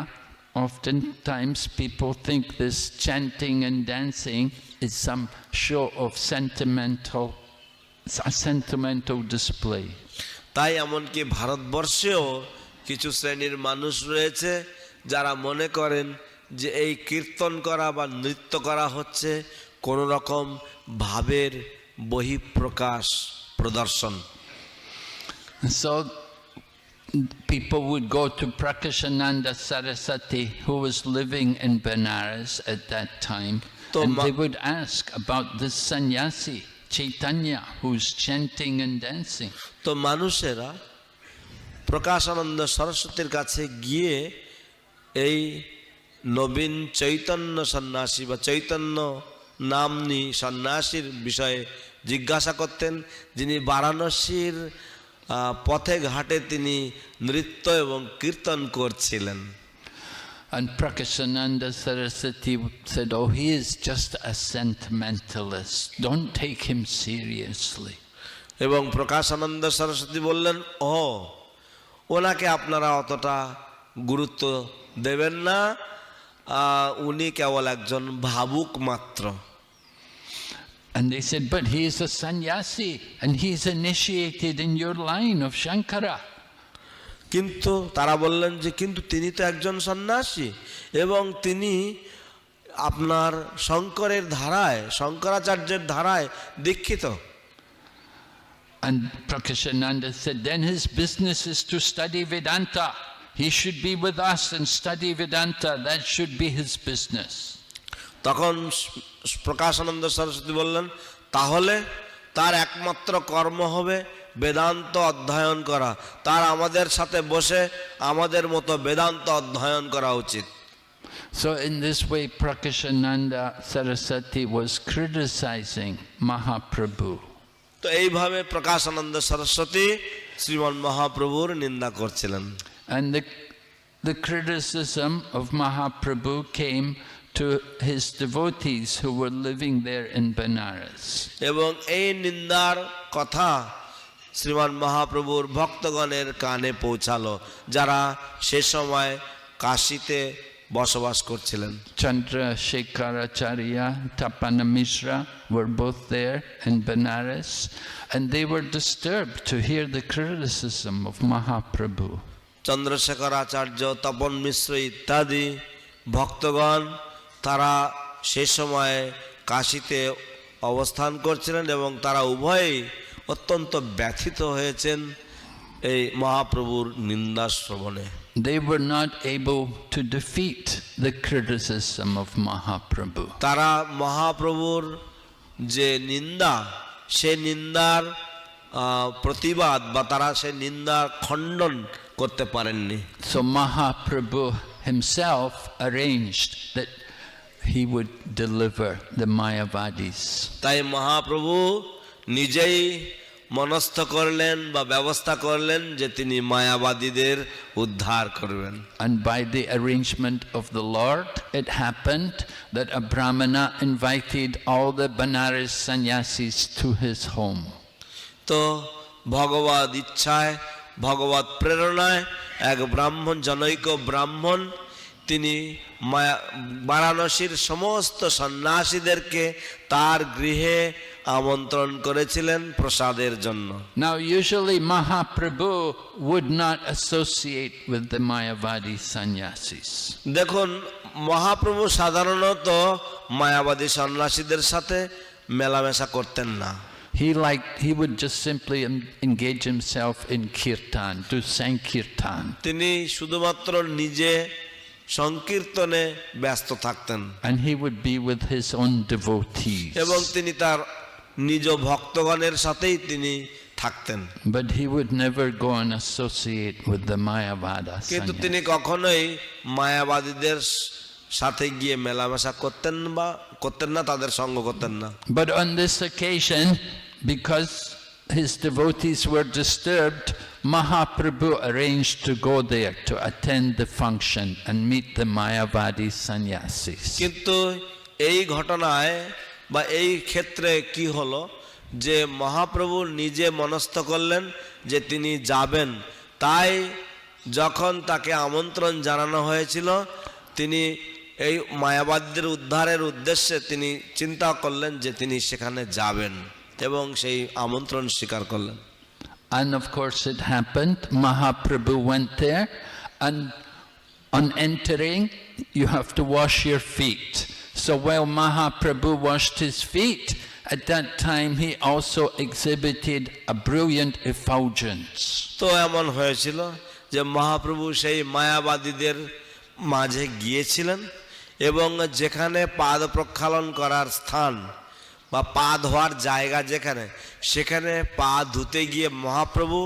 oftentimes people think this chanting and dancing is some show of sentimental display. তাই এমনকি ভারতবর্ষেও কিছু শ্রেণীর মানুষ রয়েছে যারা মনে করেন যে এই কীর্তন করা বা নৃত্য করা হচ্ছে কোনো রকম ভাবের বহিঃপ্রকাশ প্রদর্শন। So people would go to Prakashananda Saraswati, who was living in Benares at that time, and they would ask about this sannyasi Chaitanya who's chanting and dancing. তো মানুষেরা প্রকাশানন্দ সরস্বতীর কাছে গিয়ে এই নবীন চৈতন্য সন্ন্যাসী বা চৈতন্য নামনি সন্ন্যাসীর বিষয়ে জিজ্ঞাসা করতেন, যিনি বারাণসীর পথে ঘাটে তিনি নৃত্য এবং কীর্তন করছিলেন। And Prakashananda Saraswati said, "Oh, he is just a sentimentalist. Don't take him seriously." এবং প্রকাশানন্দ সরস্বতী বললেন, ও ওনাকে আপনারা অতটা গুরুত্ব দেবেন না, উনি কেবল একজন ভাবুক মাত্র। And they said, "But he is a sannyasi and he is initiated in your line of Shankara." কিন্তু তারা বললেন যে কিন্তু তিনি তো একজন সন্ন্যাসী এবং তিনি আপনার শঙ্করের ধারায়, শঙ্করাচার্যের ধারায় দীক্ষিত। And Prakashananda said, "Then his business is to study Vedanta. He should be with us and study Vedanta. That should be his business." তখন প্রকাশানন্দ সরস্বতী বললেন, তাহলে তার একমাত্র কর্ম হবে বেদান্ত অধ্যয়ন করা, তার আমাদের সাথে বসে আমাদের মতো বেদান্ত অধ্যয়ন করা উচিত। So in this way, Prakashananda Saraswati was criticizing Mahaprabhu. তো এইভাবে প্রকাশানন্দ সরস্বতী শ্রীমান মহাপ্রভুর নিন্দা করছিলেন। And the criticism of Mahaprabhu came to his devotees who were living there in Benares. এবং এই নিন্দার কথা শ্রীমান মহাপ্রভুর ভক্তগণের কানে পৌঁছালো, যারা সে সময় কাশীতে বসবাস করছিলেন। Chandra Shekharacharya, Tapana Mishra were both there in Benares, and they were disturbed to hear the criticism of Mahaprabhu. Chandrashekhar আচার্য, তপন মিশ্র ইত্যাদি ভক্তগণ তারা সে সময় কাশীতে অবস্থান করছিলেন এবং তারা উভয়ই অত্যন্ত ব্যথিত হয়েছেন এই মহাপ্রভুর নিন্দা শ্রবণে। They were not able to defeat the criticism of Mahaprabhu. তারা মহাপ্রভুর যে নিন্দা, সে নিন্দার প্রতিবাদ বা তারা সে নিন্দার খণ্ডন করতে পারেননি। So Mahaprabhu himself arranged that he would deliver the Mayavadis. তাই মহাপ্রভু নিজেই মনস্থ করলেন বা ব্যবস্থা করলেন যে তিনি মায়াবাদীদের উদ্ধার করবেন। And by the arrangement of the Lord, it happened that a Brahmana invited all the Benares sannyasis to his home. তো ভগবদ ইচ্ছায়, ভগবত প্রেরণায় এক ব্রাহ্মণ, জনৈক ব্রাহ্মণ, তিনি বারাণসীর সমস্ত সন্ন্যাসীদেরকে তার গৃহে আমন্ত্রণ করেছিলেন প্রসাদের জন্য। Now usually Mahaprabhu would not associate with the Mayavadi sannyasis. দেখুন, মহাপ্রভু সাধারণত মায়াবাদী সন্ন্যাসীদের সাথে মেলামেশা করতেন না। He would just simply engage himself in kirtan, to sankirtan. তিনি শুধুমাত্র নিজে সংকীর্তনে ব্যস্ত থাকতেন And he would be with his own devotees. এবং তিনি তার নিজ ভক্তগণের সাথেই তিনি থাকতেন। But he would never go and associate with the Mayavada কিন্তু sannyasis. তিনি কখনোই মায়াবাদীদের সাথে গিয়ে মেলামেশা করতেন না, তাদের সঙ্গ করতেন না। But on this occasion, because his devotees were disturbed, Mahaprabhu arranged to go there to attend the function and meet the Mayavadi sannyasis. কিন্তু এই ঘটনায় বা এই ক্ষেত্রে কি হলো যে মহাপ্রভু নিজে মনস্থ করলেন যে তিনি যাবেন, তাই যখন তাকে আমন্ত্রণ জানানো হয়েছিল তিনি এই মায়াবাদীদের উদ্ধারের উদ্দেশ্যে তিনি চিন্তা করলেন যে তিনি সেখানে যাবেন এবং সেই আমন্ত্রণ স্বীকার করলেন। And of course it happened. Mahaprabhu went there, and on entering you have to wash your feet. So while Mahaprabhu washed his feet, at that time he also exhibited a brilliant effulgence. তো এমন হয়েছিল যে মহাপ্রভু সেই মায়াবাদীদের মাঝে গিয়েছিলেন এবং যেখানে পাদ প্রক্ষালন করার স্থান বা পা ধোয়ার জায়গা যেখানে, সেখানে পা ধুতে গিয়ে মহাপ্রভু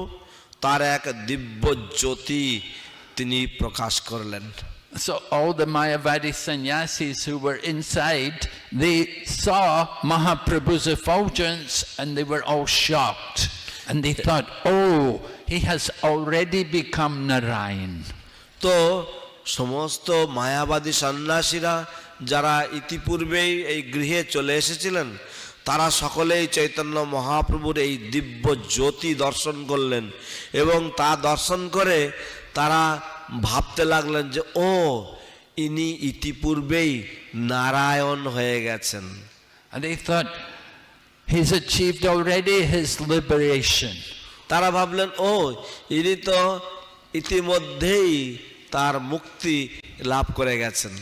তার এক দিব্য জ্যোতি তিনি প্রকাশ করলেন So all the Mayavadi sannyasis who were inside, they saw Mahaprabhu's effulgence and they were all shocked. And they thought, oh, he has already become Narayan. তো সমস্ত মায়াবাদী সন্ন্যাসীরা যারা ইতিপূর্বেই এই গৃহে চলে এসেছিলেন, তারা সকলেই চৈতন্য মহাপ্রভুর এই দিব্য জ্যোতি দর্শন করলেন এবং তা দর্শন করে তারা ভাবতে লাগলেন যে ও, ইনি ইতিপূর্বেই নারায়ণ হয়ে গেছেন। And they thought, he's achieved already his liberation. তারা ভাবলেন, ও, ইনি তো ইতিমধ্যেই তার মুক্তি লাভ করে গেছেন।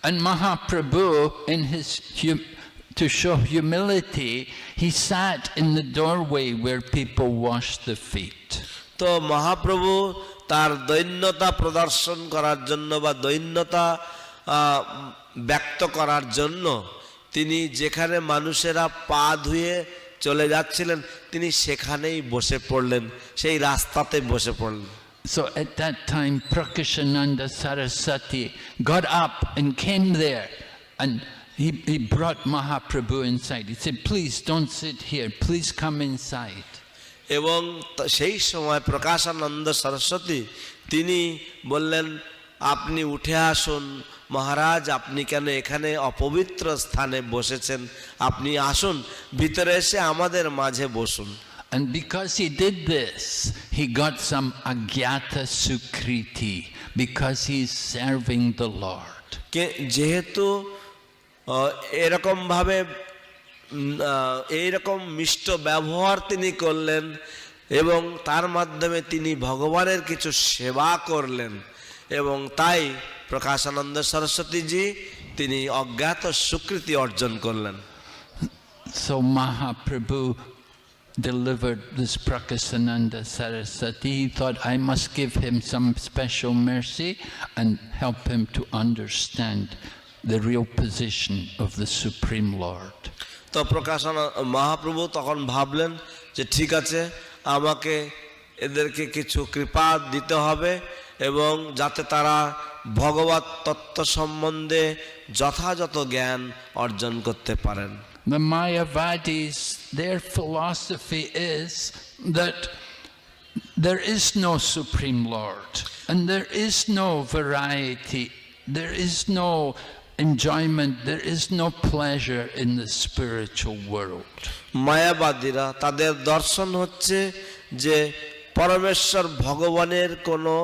And Mahaprabhu, in his to show humility, he sat in the doorway where people wash the feet. তো মহাপ্রভু তার দৈন্যতা প্রদর্শন করার জন্য বা দৈন্যতা ব্যক্ত করার জন্য তিনি যেখানে মানুষেরা পা ধুয়ে চলে যাচ্ছিলেন তিনি সেখানেই বসে পড়লেন, সেই রাস্তাতে বসে পড়লেন। So at that time Prakashananda Saraswati got up and came there, and he brought Mahaprabhu inside. He said, please don't sit here, please come inside. এবং সেই সময় প্রকাশানন্দ সরস্বতী তিনি বললেন, আপনি উঠে আসুন মহারাজ, আপনি কেন এখানে অপবিত্র স্থানে বসেছেন, আপনি আসুন ভিতরে এসে আমাদের মাঝে বসুন। And because he did this, he got some agyata sukriti, because he is serving the Lord. যেহেতু এরকম ভাবে এইরকম মিষ্ট ব্যবহার তিনি করলেন এবং তার মাধ্যমে তিনি ভগবানের কিছু সেবা করলেন, এবং তাই প্রকাশানন্দ সরস্বতীজি তিনি অজ্ঞাত স্বীকৃতি অর্জন করলেন। So Mahaprabhu delivered this Prakasananda Saraswati. He thought, I must give him some special mercy and help him to understand the real position of the Supreme Lord. তো মহাপ্রভু তখন ভাবলেন যে ঠিক আছে, আমাকে এদেরকে কিছু কৃপা দিতে হবে এবং যাতে তারা ভগবত তত্ত্ব সম্বন্ধে যথাযথ জ্ঞান অর্জন করতে পারেন। The Mayavadis, their philosophy is that there is no Supreme Lord and there is no variety, there is no enjoyment, there is no pleasure in the spiritual world. মায়াবাদীরা তাদের দর্শন হচ্ছে যে পরমেশ্বর ভগবানের কোনো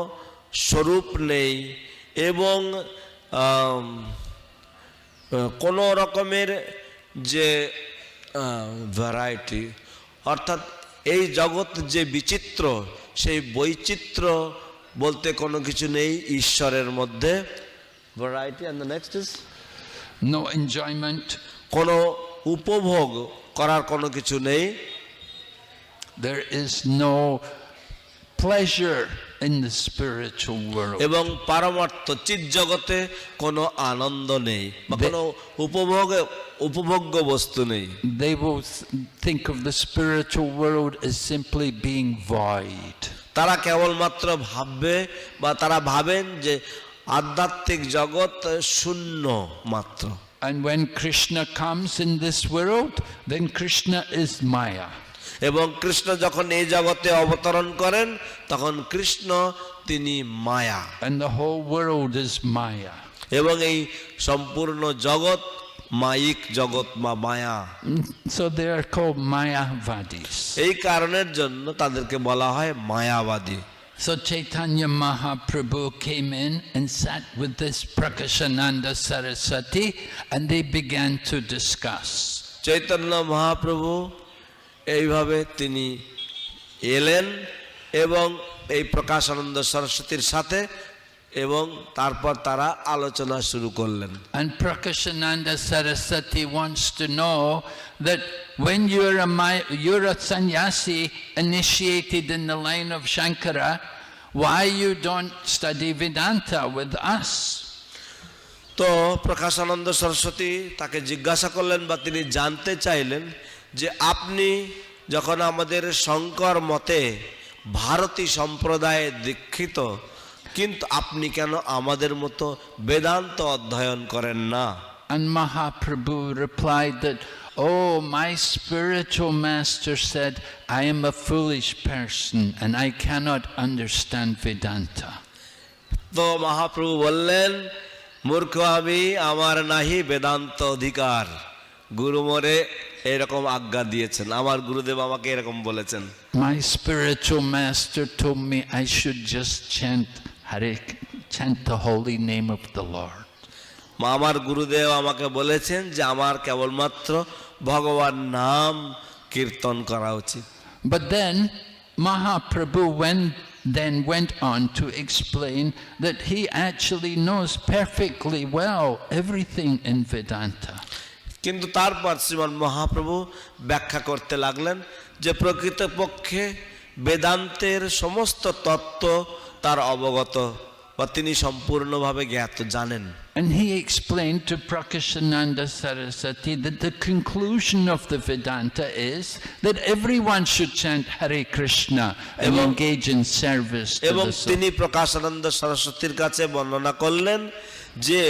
স্বরূপ নেই এবং কোনো রকমের যে ভ্যারাইটি, অর্থাৎ এই জগৎ যে বিচিত্র, সেই বৈচিত্র্য বলতে কোনো কিছু নেই ঈশ্বরের মধ্যে। Variety and the next is no enjoyment, কোনো উপভোগ করার কোনো কিছু নেই। there is no pleasure in the spiritual world. এবং পারমার্থ চিৎ জগতে কোনো আনন্দ নেই বা কোনো উপভোগ্য বস্তু নেই। They will think of the spiritual world as simply being void. তারা কেবলমাত্র ভাববে বা তারা ভাবেন যে আধ্যাত্মিক জগৎ শূন্য মাত্র। And when Krishna comes in this world, then Krishna is Maya. এবং কৃষ্ণ যখন এই জগতে অবতরণ করেন তখন কৃষ্ণ তিনি মায়া। And the whole world is Maya. এবং এই সম্পূর্ণ জগৎ মায়িক জগৎ বা মায়া। So they are called Mayavadis. এই কারণের জন্য তাদেরকে বলা হয় মায়াবাদী। So Chaitanya Mahaprabhu came in and sat with this Prakashananda Saraswati and they began to discuss. Chaitanya Mahaprabhu এইভাবে তিনি এলেন এবং এই প্রকাশানন্দ সরস্বতীর সাথে, এবং তারপর তারা আলোচনা শুরু করলেন। And Prakashananda Saraswati wants to know that when you're a sannyasi initiated in the line of Shankara, why you don't study Vedanta with us? তো প্রকাশানন্দ সরস্বতী তাকে জিজ্ঞাসা করলেন বা তিনি জানতে চাইলেন যে আপনি যখন আমাদের শঙ্কর মতে ভারতী সম্প্রদায়ে দীক্ষিত, কিন্তু আপনি কেন আমাদের মতো বেদান্ত অধ্যয়ন করেন না? And Mahaprabhu replied that, oh, my spiritual master said, I am a foolish person and I cannot understand Vedanta. তো মহাপ্রভু বললেন, মূর্খ আমি, আমার নাহি বেদান্ত অধিকার। গুরু মোরে এরকম আজ্ঞা দিয়েছেন, আমার গুরুদেব আমাকে এরকম বলেছেন। My spiritual master told me I should just chant the holy name of the Lord. আমার গুরুদেব আমাকে বলেছেন যে আমার কেবলমাত্র ভগবান নাম কীর্তন করা উচিত। But then Mahaprabhu went on to explain that he actually knows perfectly well everything in Vedanta. কিন্তু তারপর শ্রীমান মহাপ্রভু ব্যাখ্যা করতে লাগলেন যে প্রকৃতপক্ষে বেদান্তের সমস্ত তত্ত্ব তার অবগত বা তিনি সম্পূর্ণভাবে জ্ঞাত জানেন। And he explained to Prakashananda Saraswati that the conclusion of the Vedanta is that everyone should chant Hare Krishna and engage in service to এবং the soul. তিনি প্রকাশানন্দ সরস্বতীর কাছে বর্ণনা করলেন যে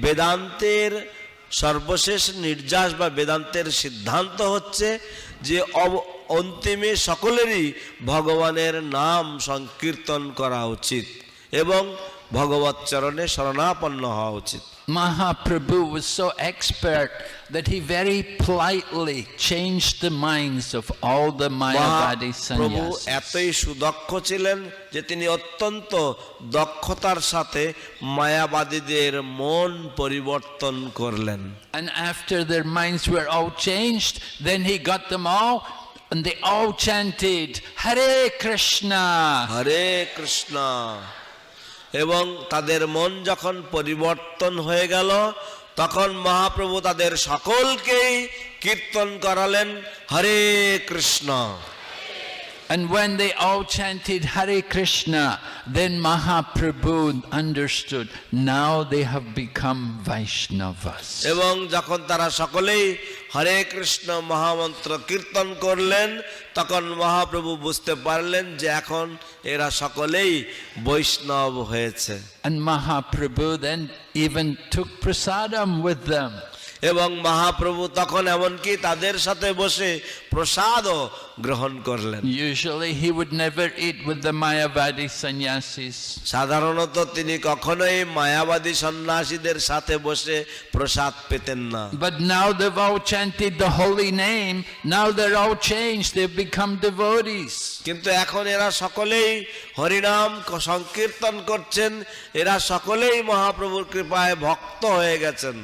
বেদান্তের সর্বশেষ নির্যাস বা বেদান্তের সিদ্ধান্ত হচ্ছে যে অন্তিমে সকলেরই ভগবানের নাম সংকীর্তন করা উচিত এবং ভগবত চরণে শরণাপন্ন হওয়া উচিত। Mahaprabhu was so expert that he very politely changed the minds of all the Mayavadi প্রভু sannyasis. এতই সুদক্ষ ছিলেন যে তিনি অত্যন্ত দক্ষতার সাথে মায়াবাদীদের মন পরিবর্তন করলেন। And after their minds were all changed, then he got them all and they all chanted Hare Krishna. হরে কৃষ্ণ। এবং তাদের মন যখন পরিবর্তন হয়ে গেল তখন মহাপ্রভু তাদের সকলকেই কীর্তন করালেন হরে Krishna. And when they all chanted Hare Krishna, then Mahaprabhu understood, now they have become Vaishnavas. এবং যখন তারা সকলেই হরে কৃষ্ণ মহামন্ত্র কীর্তন করলেন তখন মহাপ্রভু বুঝতে পারলেন যে এখন এরা সকলেই বৈষ্ণব হয়েছে। And Mahaprabhu then even took prasadam with them. এবং মহাপ্রভু তখন এমনকি তাদের সাথে বসে প্রসাদও গ্রহণ করলেন। Usually he would never eat with the Mayavadi sannyasis. সাধারণত তিনি কখনোই মায়াবাদী সন্ন্যাসীদের সাথে বসে প্রসাদ পেতেন না। But now they've all chanted the holy name, now they're all changed, they've become devotees. কিন্তু এখন এরা সকলেই হরিনাম সংকীর্তন করছেন, এরা সকলেই মহাপ্রভুর কৃপায় ভক্ত হয়ে গেছেন।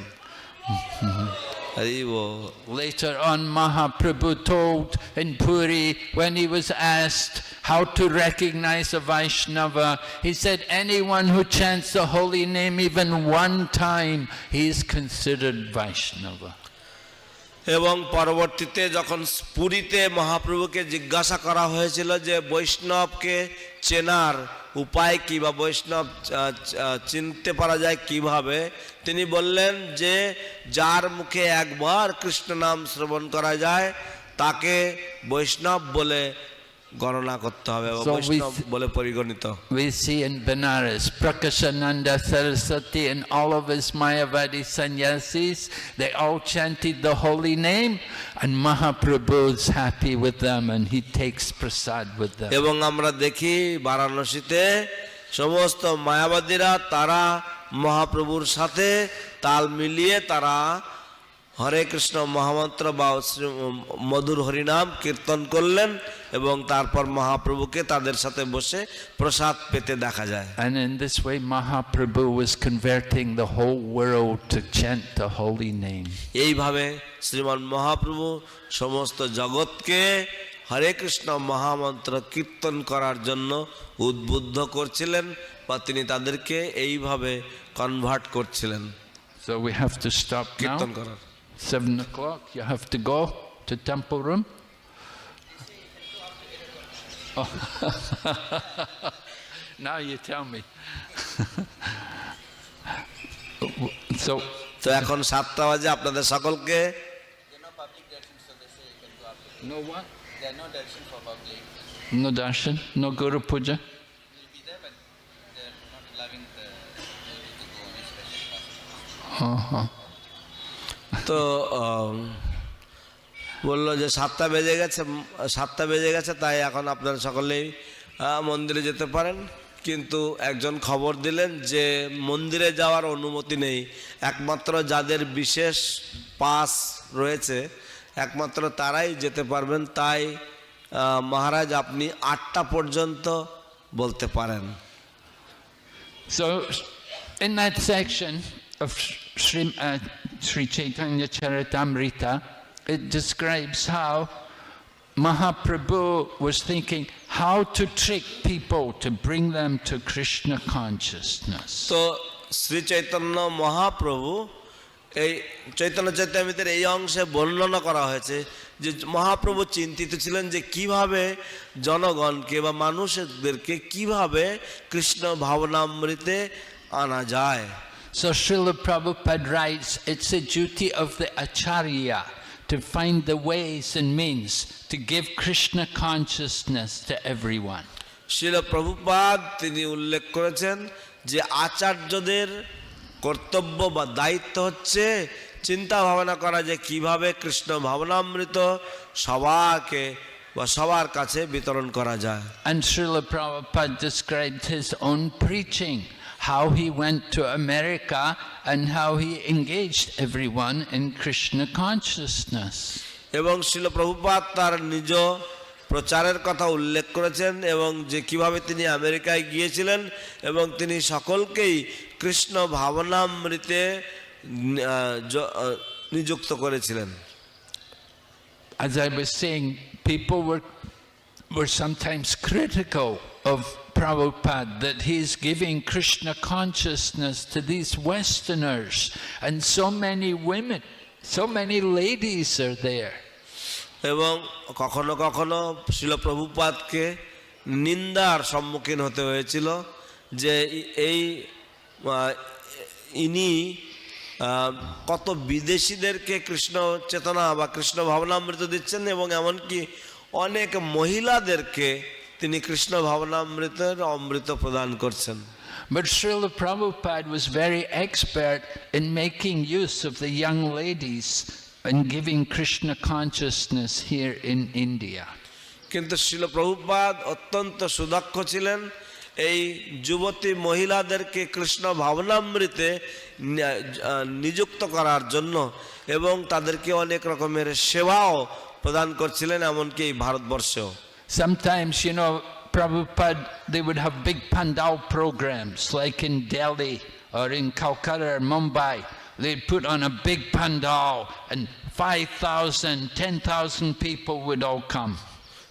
Later on, Mahaprabhu told in Puri, when he was asked how to recognize a Vaishnava, he said, anyone who chants the holy name even one time, he is considered Vaishnava. এবং পরবর্তীতে যখন পুরীতে মহাপ্রভুকে জিজ্ঞাসা করা হয়েছিল যে বৈষ্ণবকে চেনার উপায় কি বা বৈষ্ণব চিনতে পারা যায় কিভাবে, তিনি বললেন যে যার মুখে একবার কৃষ্ণ নাম শ্রবণ করা যায় তাকে বৈষ্ণব বলে গণনা করতে হবে, বৈষ্ণব বলে পরিগণিত। We see in Benares, Prakashananda Saraswati and all of his Mayavadi sannyasis, they all chanted the holy name, and Mahaprabhu is happy with them and he takes prasad with them. এবং আমরা দেখি বারাণসীতে সমস্ত মায়াবাদীরা তারা মহাপ্রভুর সাথে তাল মিলিয়ে তারা হরে কৃষ্ণ মহামন্ত্র বা মধুর হরিনাম কীর্তন করলেন এবং তারপর মহাপ্রভুকে তাদের সাথে বসে প্রসাদ পেতে দেখা যায়। And in this way Mahaprabhu was converting the whole world to chant the holy name. এইভাবে শ্রীমান মহাপ্রভু সমস্ত জগৎকে হরে কৃষ্ণ মহামন্ত্র কীর্তন করার জন্য উদ্বুদ্ধ করছিলেন বা তিনি তাদেরকে এইভাবে কনভার্ট করছিলেন। So we have to stop kirtan now. করার 7 o'clock, you have to go to temple room. Oh. Now you tell me. So এখন 7টা বাজে, আপনাদের সকলকে no what? No darshan, no guru puja. তো বললো যে 7টা বেজে গেছে, 7টা বেজে গেছে, তাই এখন আপনারা সকলেই মন্দিরে যেতে পারেন। কিন্তু একজন খবর দিলেন যে মন্দিরে যাওয়ার অনুমতি নেই, একমাত্র যাদের বিশেষ পাস রয়েছে একমাত্র তারাই যেতে পারবেন। তাই মহারাজ আপনি 8টা পর্যন্ত বলতে পারেন। So in that section of Shri Chaitanya Charitamrita, it describes how Mahaprabhu was thinking how to trick people to bring them to Krishna consciousness. তো শ্রী চৈতন্য মহাপ্রভু এই চৈতন্য চৈতামৃতের এই অংশে বর্ণনা করা হয়েছে যে মহাপ্রভু চিন্তিত ছিলেন যে কিভাবে জনগণকে বা মানুষদেরকে কিভাবে কৃষ্ণ ভাবনামৃতে আনা যায়। So Srila Prabhupada writes, it's a duty of the Acharya to find the ways and means to give Krishna consciousness to everyone. Srila Prabhupada তিনি উল্লেখ করেছেন যে আচার্যদের কর্তব্য বা দায়িত্ব হচ্ছে চিন্তা ভাবনা করা যে কিভাবে কৃষ্ণ ভাবনামৃত সবাইকে বা সবার কাছে বিতরণ করা যায়। And Srila Prabhupada described his own preaching, how he went to America and how he engaged everyone in Krishna consciousness. এবং শ্রীল প্রভুপাদ তার নিজ প্রচারের কথা উল্লেখ করেছেন এবং যে কিভাবে তিনি আমেরিকায় গিয়েছিলেন এবং তিনি সকলকেই কৃষ্ণ ভাবনামৃতে নিযুক্ত করেছিলেন। As I was saying, people were sometimes critical of Prabhupada that he's giving Krishna consciousness to these Westerners, and so many women, so many ladies are there. এবং কখনো কখনো শ্রীল প্রভুপাদকে নিন্দার সম্মুখীন হতে হয়েছিল যে এই ইনি কত বিদেশিদেরকে কৃষ্ণ চেতনা বা কৃষ্ণ ভাবনামৃত দিচ্ছেন এবং এমনকি অনেক মহিলাদেরকে তিনি কৃষ্ণ ভাবনামৃতের অমৃত প্রদান করছেন। But Srila Prabhupada was very expert in making use of the young ladies and giving Krishna consciousness here in India. কিন্তু শ্রীল প্রভুপাদ অত্যন্ত সুদক্ষ ছিলেন এই যুবতী মহিলাদেরকে কৃষ্ণ ভাবনামৃতে নিযুক্ত করার জন্য এবং তাদেরকে অনেক রকমের সেবাও প্রদান করছিলেন এমনকি এই ভারতবর্ষেও। Sometimes, you know, Prabhupada, they would have big pandal programs like in Delhi or in Calcutta or Mumbai. They'd put on a big pandal and 5,000, 10,000 people would all come.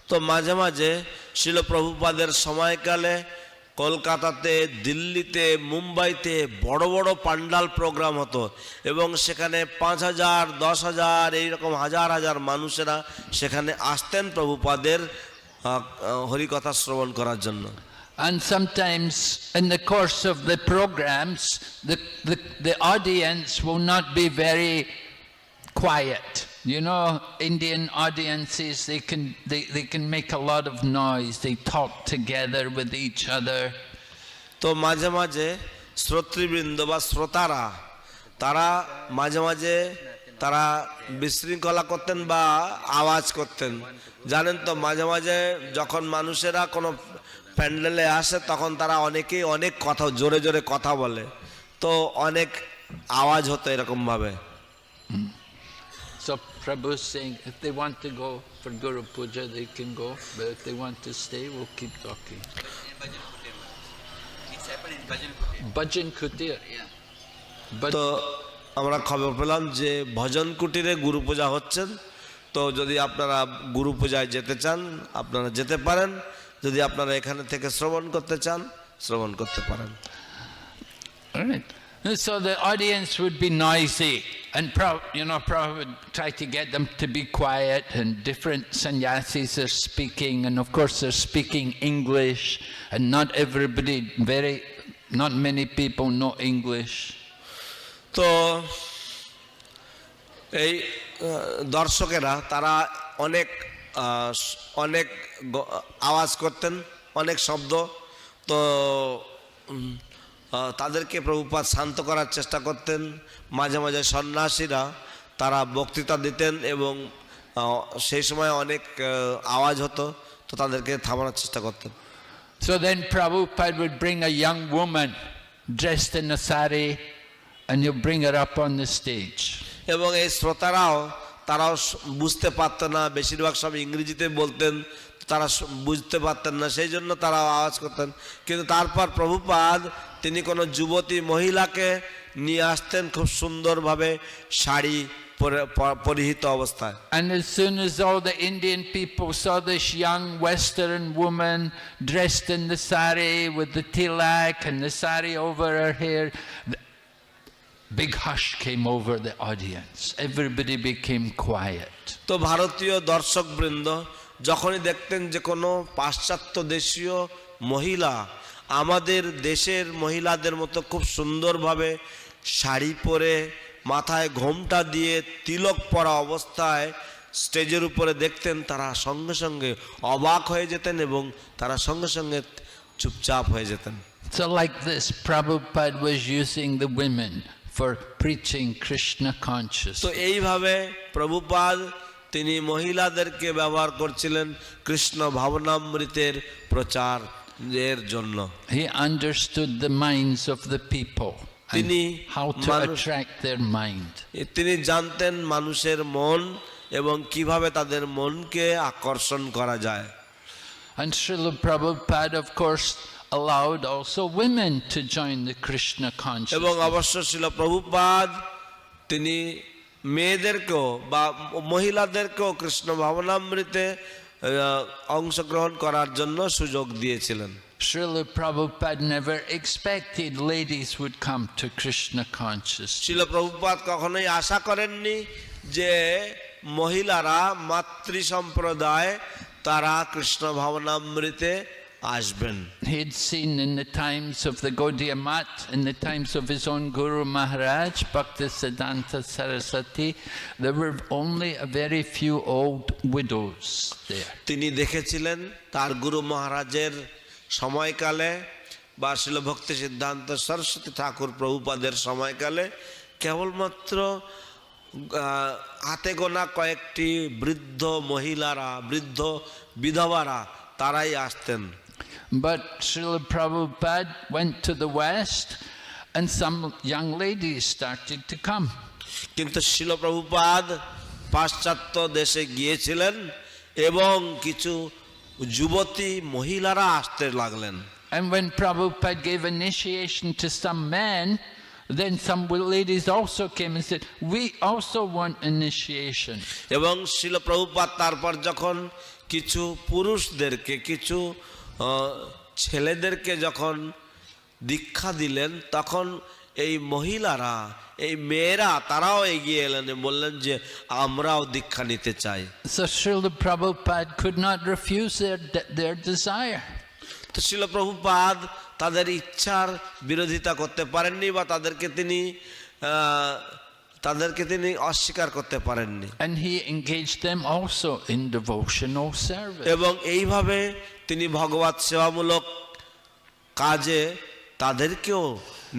তো মাঝে মাঝে শিল প্রভুপাদের সময়কালে কলকাতাতে, দিল্লিতে, মুম্বাইতে বড় বড় পান্ডাল প্রোগ্রাম হতো এবং সেখানে 5,000, 10,000 এইরকম হাজার হাজার মানুষেরা সেখানে আসতেন প্রভুপাদের হরিকথা শ্রবণ করার জন্য। And sometimes in the course of the programs, the audience will not be very quiet. You know, Indian audiences, they can make a lot of noise. They talk together with each other. তো মাঝে মাঝে শ্রোতৃবৃন্দ বা শ্রোতারা তারা মাঝে মাঝে তারা বিশৃঙ্খলা করতেন বা আওয়াজ করতেন। জানেন তো মাঝে মাঝে যখন মানুষেরা কোনো প্যান্ডেলে আসে তখন তারা অনেকেই অনেক কথা জোরে জোরে কথা বলে, তো অনেক আওয়াজ হতো এরকম ভাবে। So Prabhu is saying, if they want to go for Guru Puja, they can go. But if they want to stay, we'll keep talking. It's happened in Bhajan Kutir. Bhajan Kutir. Yeah. But তো আমরা খবর পেলাম যে ভজন কুটিরে গুরু পূজা হচ্ছেন। তো যদি আপনারা গুরু পূজায় যেতে চান আপনারা যেতে পারেন, যদি আপনারা এখানে থেকে শ্রবণ করতে চান শ্রবণ করতে পারেন। all right. So the audience would be noisy, and Prabhupada would try to get them to be quiet, and different sannyasis are speaking, and of course they're speaking English, and not many people know English. তো এই দর্শকেরা তারা অনেক অনেক আওয়াজ করতেন, অনেক শব্দ। তো তাদেরকে প্রভুপাদ শান্ত করার চেষ্টা করতেন। মাঝে মাঝে সন্ন্যাসীরা তারা বক্তৃতা দিতেন এবং সেই সময় অনেক আওয়াজ হতো, তো তাদেরকে থামানোর চেষ্টা করতেন। So then Prabhupada would bring a young woman dressed in a sari and he'll bring her up on the stage. এবং এই তারাও বুঝতে পারত না, বেশিরভাগ সব ইংরেজিতে বলতেন, তারা বুঝতে পারতেন না, সেই জন্য তারা আওয়াজ করতেন। কিন্তু তারপর প্রভুপাদ তিনি কোনো যুবতী মহিলাকে নিয়ে আসতেন খুব সুন্দরভাবে শাড়ি পরিহিত অবস্থায়। And as soon as all the Indian people saw this young Western woman dressed in the sari with the tilak and the sari over her hair, big hush came over the audience. Everybody became quiet. তো ভারতীয় দর্শকবৃন্দ যখনই দেখতেন যে কোনো পাশ্চাত্য দেশীয় মহিলা আমাদের দেশের মহিলাদের মতো খুব সুন্দরভাবে শাড়ি পরে মাথায় ঘোমটা দিয়ে তিলক পরা অবস্থায় স্টেজের উপরে দেখতেন, তারা সঙ্গে সঙ্গে অবাক হয়ে যেতেন এবং তারা সঙ্গে সঙ্গে চুপচাপ হয়ে যেতেন। So like this, Prabhupada was using the women for preaching Krishna consciousness. তো এইভাবে প্রভুপাদ তিনি মহিলাদেরকে ব্যবহার করছিলেন কৃষ্ণ ভাবনামৃতের প্রচারের জন্য। He understood the minds of the people and how to attract their mind. তিনি জানতেন মানুষের মন এবং কিভাবে তাদের মনকে আকর্ষণ করা যায়। And Srila Prabhupada, of course, allowed also women to join the Krishna consciousness. এবং অবশ্য ছিল প্রভুপাদ তিনি মেয়েদেরকেও বা মহিলাদেরকেও কৃষ্ণ ভাবনামৃতে অংশগ্রহণ করার জন্য সুযোগ দিয়েছিলেন। Srila Prabhupada never expected ladies would come to Krishna consciousness. শিল প্রভুপাদ কখনোই আশা করেননি যে মহিলারা মাতৃ সম্প্রদায় তারা কৃষ্ণ ভাবনামৃতে আসবেন। He'd seen in the times of the Gaudiya Math, in the times of his own Guru Maharaj, Bhaktisiddhanta Saraswati, there were only a very few old widows there. তিনি দেখেছিলেন তার গুরু মহারাজের সময়কালে বা শিল ভক্তি সিদ্ধান্ত সরস্বতী ঠাকুর প্রভুপাদের সময়কালে কেবলমাত্র হাতে গোনা কয়েকটি বৃদ্ধ মহিলারা, বৃদ্ধ বিধবারা তারাই আসতেন। But Srila Prabhupada went to the West and some young ladies started to come. কিন্তু শিল প্রভুপাদ পাশ্চাত্য দেশে গিয়েছিলেন এবং কিছু যুবতী মহিলারা আসতে লাগলেন। And when Prabhupada gave initiation to some men, then some ladies also came and said, we also want initiation. এবং শিল প্রভুপাদ তারপর যখন কিছু পুরুষদেরকে, কিছু ছেলেদেরকে যখন দীক্ষা দিলেন, তখন এই মহিলারা, এই মেয়েরা তারাও এগিয়ে এলেন, বললেন যে আমরাও দীক্ষা নিতে চাই। So Srila Prabhupada could not refuse their desire. তো শিল প্রভুপাদ তাদের ইচ্ছার বিরোধিতা করতে পারেননি বা তাদেরকে তিনি অস্বীকার করতে পারেননি। And he engaged them also in devotional service. এবং এইভাবে তিনি ভগবত সেবামূলক কাজে তাদেরকেও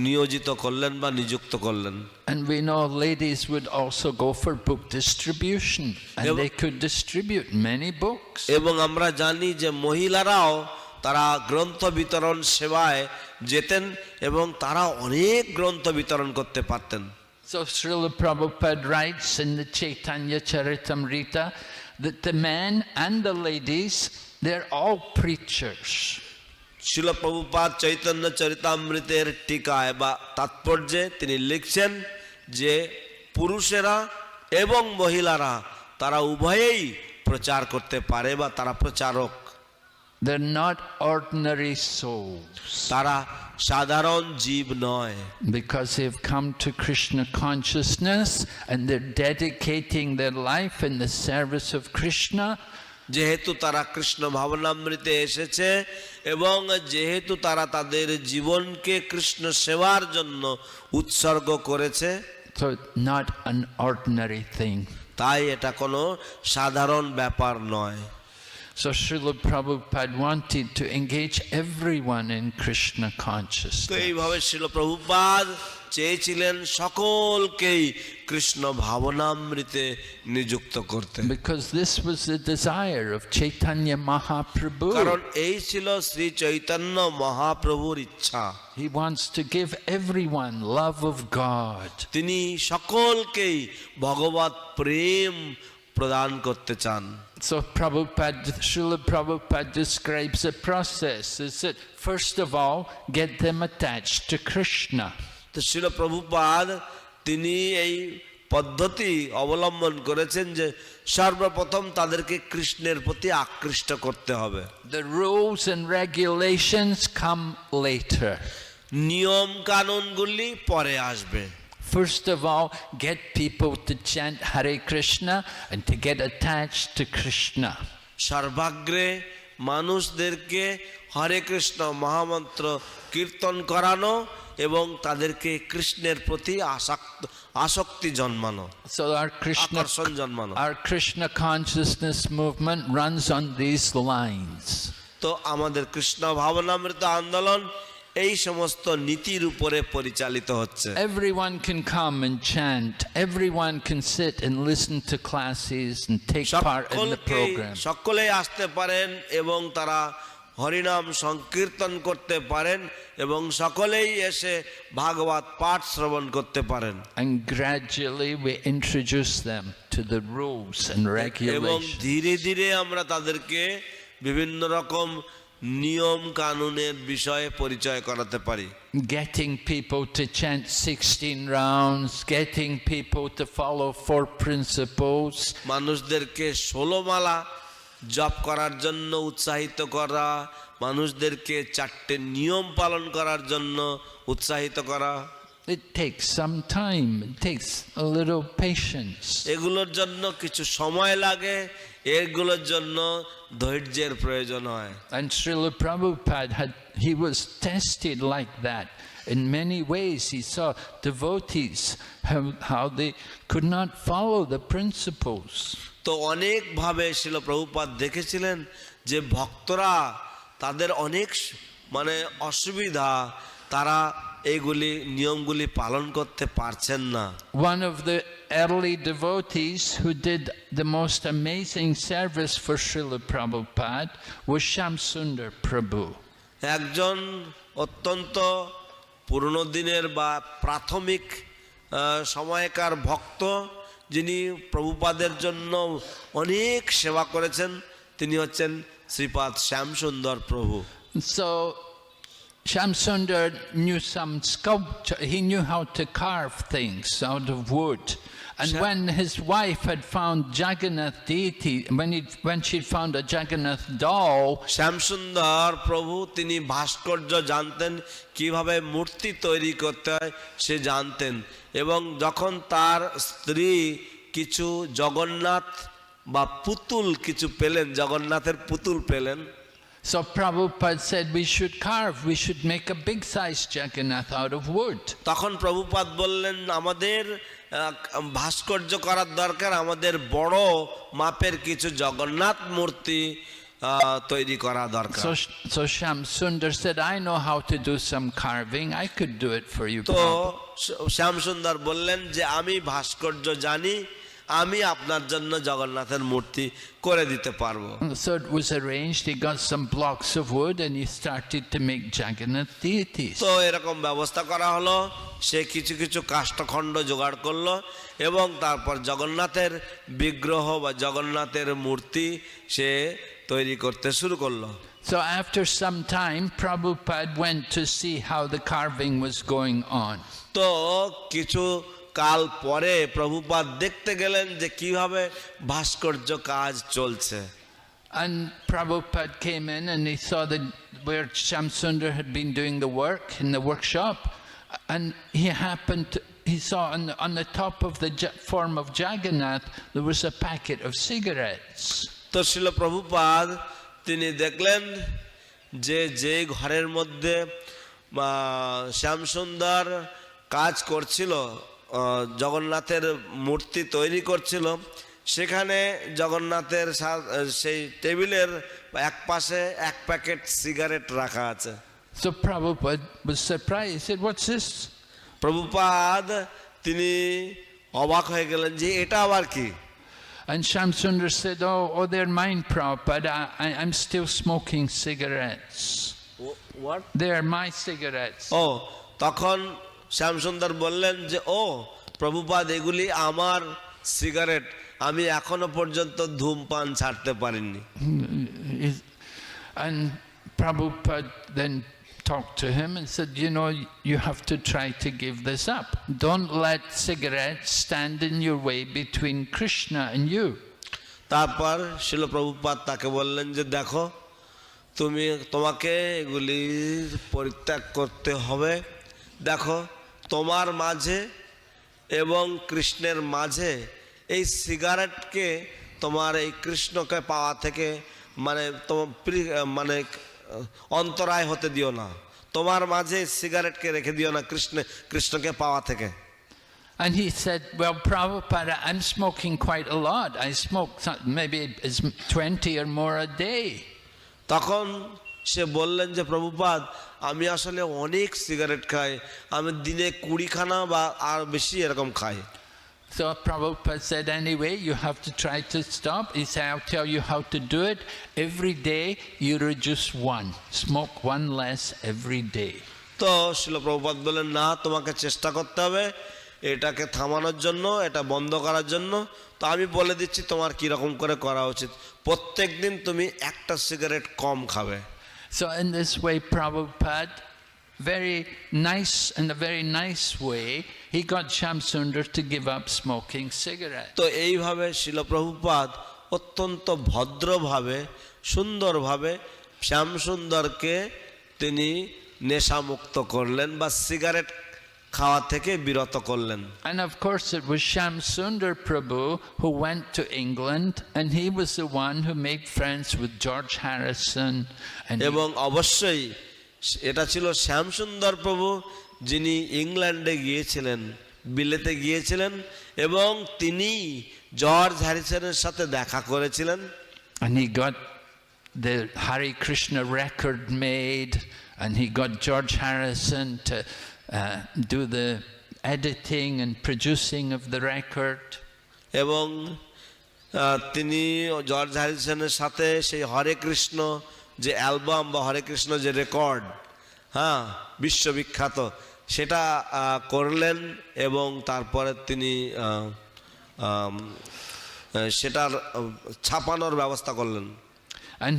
নিয়োজিত করলেন বা নিযুক্ত করলেন। And we know ladies would also go for book distribution and they could distribute many books. এবং আমরা জানি যে মহিলারাও তারা গ্রন্থ বিতরণ সেবায় যেতেন এবং তারা অনেক গ্রন্থ বিতরণ করতে পারতেন। So Srila Prabhupada writes in the Chaitanya Charitamrita that the men and the ladies, they're all preachers. শিল প্রভুপাদ চৈতন্য চরিতামৃতের টিকায় বা তাৎপর্যে তিনি লিখছেন যে পুরুষেরা এবং মহিলারা তারা উভয়েই প্রচার করতে পারে বা তারা প্রচারক। They're not ordinary souls. তারা সাধারণ জীব নয়। Because they've come to Krishna consciousness and they're dedicating their life in the service of Krishna. যেহেতু তারা কৃষ্ণ ভাবনামৃতে এসেছে এবং যেহেতু তারা তাদের জীবনকে কৃষ্ণ সেবার জন্য উৎসর্গ করেছে, So not an ordinary thing. তাই এটা কোনো সাধারণ ব্যাপার নয়। So Srila Prabhupada wanted to engage everyone in Krishna তো consciousness. এইভাবে শিল প্রভুপাদ চেয়েছিলেন সকলকেই কৃষ্ণ ভাবনামৃতে নিযুক্ত করতে, Because this was the desire of Chaitanya Mahaprabhu. কারণ এই ছিল শ্রী চৈতন্য মহাপ্রভুর ইচ্ছা। He wants to give everyone love of God. তিনি সকলকেই ভগবত প্রেম প্রদান করতে চান। So Prabhupada, Srila Prabhupada describes a process, is that first of all, get them attached to Krishna. তো শিল প্রভুপাদ তিনি এই পদ্ধতি অবলম্বন করেছেন যে সর্বপ্রথম তাদেরকে কৃষ্ণের প্রতি আকৃষ্ট করতে হবে। The rules and regulations come later. নিয়ম কানুনগুলি পরে আসবে। First of all, get people to chant Hare Krishna and to get attached to Krishna. সর্বাগ্রে মানুষদেরকে হরে কৃষ্ণ মহামন্ত্র কীর্তন করানো এবং তাদেরকে কৃষ্ণের প্রতি আসক্তি জন্মানো, So আকর্ষণ জন্মানো। our Krishna consciousness movement runs on these lines. তো আমাদের কৃষ্ণ ভাবনামৃত আন্দোলন এই সমস্ত নীতির উপরে পরিচালিত হচ্ছে। Everyone can come and chant. Everyone can sit and listen to classes and take part in the program. সকলেই আসতে পারেন এবং তারা হরিনাম সংকীর্তন করতে পারেন এবং সকলেই এসে ভাগবত পাঠ শ্রবণ করতে পারেন। And gradually we introduce them to the rules and এবং regulations. ধীরে ধীরে আমরা তাদেরকে বিভিন্ন রকম নিয়ম কানুনের বিষয়ে পরিচয় করাতে পারি। Getting people to chant 16 rounds, getting people to follow 4 principles. মানুষদেরকে 16 মালা জপ করার জন্য উৎসাহিত করা, মানুষদেরকে 4টে নিয়ম পালন করার জন্য উৎসাহিত করা। It takes some time, it takes a little patience. এগুলোর জন্য কিছু সময় লাগে, এগুলোর জন্য ধৈর্যের প্রয়োজন হয়। And Srila Prabhupada he was tested like that. In many ways he saw devotees how they could not follow the principles. তো অনেকভাবে শিল প্রভুপাদ দেখেছিলেন যে ভক্তরা তাদের অনেক অসুবিধা, তারা এইগুলি নিয়মগুলি পালন করতে পারছেন না। One of the early devotees who did the most amazing service for Srila Prabhupada was Shamsundar Prabhu. একজন অত্যন্ত পুরনো দিনের বা প্রাথমিক সময়কার ভক্ত যিনি প্রভুপাদের জন্য অনেক সেবা করেছেন, তিনি হচ্ছেন শ্রীপাদ শ্যামসুন্দর প্রভু। So Shamsundar knew some sculpture. He knew how to carve things out of wood. And when his wife had found Jagannath deity, when she'd found a Jagannath doll, Shyamsundar প্রভু তিনি ভাস্কর্য জানতেন, কিভাবে মূর্তি তৈরি করতে হয় সে জানতেন। এবং যখন তার স্ত্রী কিছু জগন্নাথ বা পুতুল কিছু পেলেন, জগন্নাথের পুতুল পেলেন, so Prabhupada said we should carve, we should make a big size Jagannath out of wood. তখন প্রভুপাদ বললেন আমাদের ভাস্কর্য করার দরকার, আমাদের বড় মাপের কিছু জগন্নাথ মূর্তি তৈরি করা দরকার। So Shamsundar said, I know how to do some carving, I could do it for you. তো শ্যামসুন্দর বললেন যে আমি ভাস্কর্য জানি, আমি আপনার জন্য জগন্নাথের মূর্তি করে দিতে পারবো। So it was arranged, he got some blocks of wood and he started to make Jagannath deities. তো এরকম ব্যবস্থা করা হলো, সে কিছু কিছু কাষ্ঠখণ্ড জোগাড় করলো এবং তারপর জগন্নাথের বিগ্রহ বা জগন্নাথের মূর্তি সে তৈরি করতে শুরু করলো। So after some time, Prabhupada went to see how the carving was going on. তো কিছু কাল পরে প্রভুপাদ দেখতে গেলেন যে কিভাবে ভাস্কর্য কাজ চলছে। And Prabhupada came in and he saw that where Shamsundar had been doing the work in the workshop, and he saw on the top of the form of Jagannath there was a packet of cigarettes. তো শ্রীল প্রভুপাদ তিনি দেখলেন যে যে ঘরের মধ্যে শ্যামসুন্দর কাজ করছিল, জগন্নাথের মূর্তি তৈরি করছিল, সেখানে জগন্নাথের সেই টেবিলের এক পাশে এক প্যাকেট সিগারেট রাখা আছে। So Prabhupada was surprised. He said, "What's this?" Prabhupada তিনি অবাক হয়ে গেলেন যে এটা আবার কি। And Shamsundar said, "Oh, they're mine, Prabhupada. I'm still smoking cigarettes. What? They're my cigarettes." ও তখন শ্যামসুন্দর বললেন যে ও প্রভুপাদ এগুলি আমার সিগারেট, আমি এখনো পর্যন্ত ধূমপান ছাড়তে পারিনি। And Prabhupada then talked to him and said, "You know, you have to try to give this up. Don't let cigarettes stand in your way between Krishna and you." তারপর শিল প্রভুপাদ তাকে বললেন যে দেখো তোমাকে এগুলি পরিত্যাগ করতে হবে। দেখো তোমার মাঝে এবং কৃষ্ণের মাঝে এই সিগারেটকে তোমার এই কৃষ্ণকে পাওয়া থেকে মানে অন্তরায় হতে দিও না, তোমার মাঝে সিগারেটকে রেখে দিও না কৃষ্ণকে পাওয়া থেকে। And he said, "Well, Prabhupada, I'm smoking quite a lot. I smoke maybe 20 or more a day." তখন সে বললেন যে প্রভুপাদ আমি আসলে অনেক সিগারেট খাই, আমি দিনে 20খানা বা আর বেশি এরকম খাই। So Prabhupada said, "Anyway, you have to try to stop." He said, "I'll tell you how to do it. Every day you reduce one. Smoke one less every day." তো শিল প্রভুপাদ বললেন না, তোমাকে চেষ্টা করতে হবে এটাকে থামানোর জন্য, এটা বন্ধ করার জন্য। তো আমি বলে দিচ্ছি তোমার কীরকম করে করা উচিত। প্রত্যেক দিন তুমি একটা সিগারেট কম খাবে। So in this way, Prabhupada, in a very nice way, he got Shamsundar to give up smoking cigarettes. তো এইভাবে শিল প্রভুপাদ অত্যন্ত ভদ্রভাবে সুন্দরভাবে শ্যামসুন্দরকে তিনি নেশামুক্ত করলেন বা সিগারেট খাওয়া থেকে বিরত করলেন। And of course it was Shamsundar Prabhu who went to England, and he was the one who made friends with George Harrison. এবং অবশ্যই এটা ছিল শ্যামসুন্দর প্রভু যিনি ইংল্যান্ডে গিয়েছিলেন, বিলেতে গিয়েছিলেন এবং তিনি জর্জ হ্যারিসনের সাথে দেখা করেছিলেন। And he got the Hare Krishna record made, and he got George Harrison to do the editing and producing of the record. এবং তিনি জর্জ হ্যারিসনের সাথে সেই হরে কৃষ্ণ যে অ্যালবাম বা হরে কৃষ্ণ যে রেকর্ড, হ্যাঁ বিশ্ববিখ্যাত, সেটা করলেন এবং তারপরে তিনি সেটার ছাপানোর ব্যবস্থা করলেন। And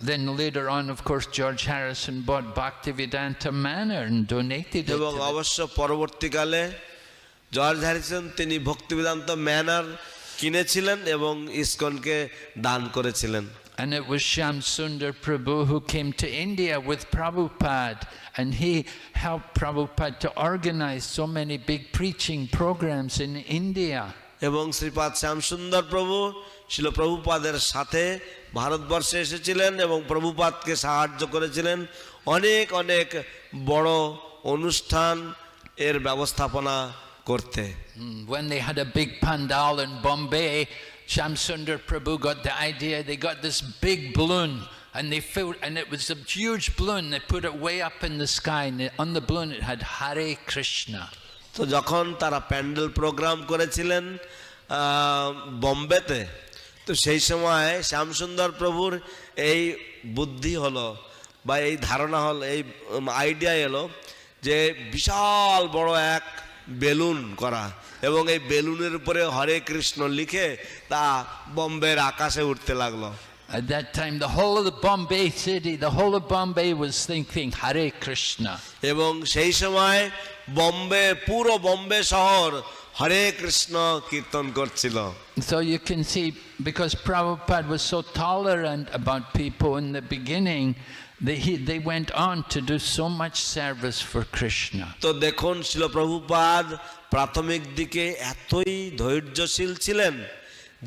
then later on, of course, George Harrison bought Bhaktivedanta Manor and donated it. এবং অবশ্য পরবর্তীকালে জর্জ হ্যারিসন তিনি ভক্তিবেদান্ত ম্যানার কিনেছিলেন এবং ইসকনকে দান করেছিলেন। And it was Shamsundar Prabhu who came to India with Prabhupada, and he helped Prabhupada to organize so many big preaching programs in India. এবং শ্রীপাদ শ্যামসুন্দর প্রভু শিল প্রভুপাদের সাথে ভারতবর্ষে এসেছিলেন এবং প্রভুপাদকে সাহায্য করেছিলেন অনেক অনেক বড় অনুষ্ঠান এর ব্যবস্থাপনা করতে। When they had a big pandal in Bombay, Shamsundar Prabhu got the idea. They got this big balloon, and they filled, and it was a huge balloon. They put it way up in the sky, and on the balloon it had Hare Krishna. তো যখন তারা pandal programme করেছিলেন বম্বেতে, তো সেই সময় শ্যামসুন্দর প্রভুর এই বুদ্ধি হলো বা এই ধারণা হলো, এই আইডিয়া এলো যে বিশাল বড় এক বেলুন করা এবং এই বেলুনের উপরে হরে কৃষ্ণ লিখে তা বম্বের আকাশে উঠতে লাগলো। At that time, the whole of the Bombay city, the whole of Bombay was thinking Hare Krishna. এবং সেই সময় পুরো বম্বে শহর হরে কৃষ্ণ কীর্তন করছিল। So you can see, because Prabhupada was so tolerant about people in the beginning, they went on to do so much service for Krishna. তো দেখুন শিল প্রভুপাদ প্রাথমিক দিকে এতই ধৈর্যশীল ছিলেন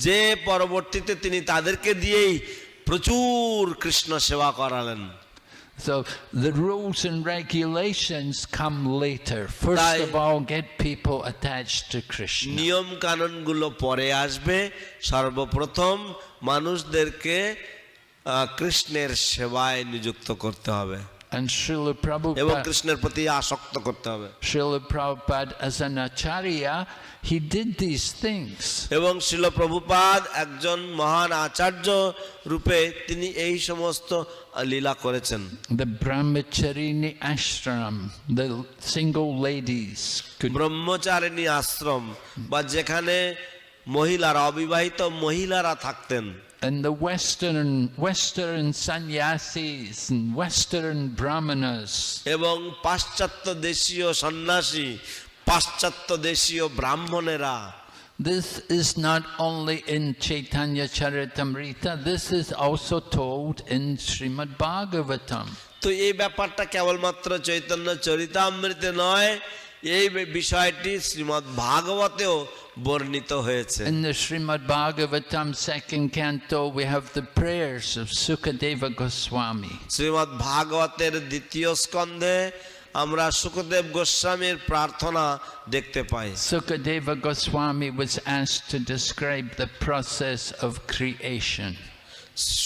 যে পরবর্তীতে তিনি তাদেরকে দিয়েই প্রচুর কৃষ্ণ সেবা করালেন। So the rules and regulations come later. First of all, get people attached to Krishna. নিয়ম কানুনগুলো পরে আসবে, সর্বপ্রথম মানুষদেরকে কৃষ্ণের সেবায় নিযুক্ত করতে হবে And Srila এবং Prabhupada, কৃষ্ণের প্রতি আসক্ত করতে হবে। Srila Prabhupada as an acharya, he did these things. এবং শ্রীল প্রভুপাদ একজন মহান আচার্য রূপে তিনি এই সমস্ত লীলা করেছেন। The brahmacharini ashram, the single ladies could, Brahmacharini আশ্রম বা যেখানে মহিলারা, অবিবাহিত মহিলারা থাকতেন, and the Western sannyasis and Western brahmanas. এবং পাশ্চাত্য দেশীয় সন্ন্যাসী, পাশ্চাত্য দেশীয় ব্রাহ্মণেরা। This is not only in Chaitanya Charitamrita, this is also told in Srimad Bhagavatam. তো এই ব্যাপারটা কেবলমাত্র চৈতন্য চরিতামৃতে নয়, এই বিষয়টি শ্রীমদ্ ভাগবতেও বর্ণিত হয়েছে। In the Srimad Bhagavatam second canto, we have the prayers of Sukadeva Goswami. Shrimad ভাগবতের দ্বিতীয় স্কন্ধে আমরা সুখদেব গোস্বামীর প্রার্থনা দেখতে পাই। Sukadeva Goswami was asked to describe the process of creation.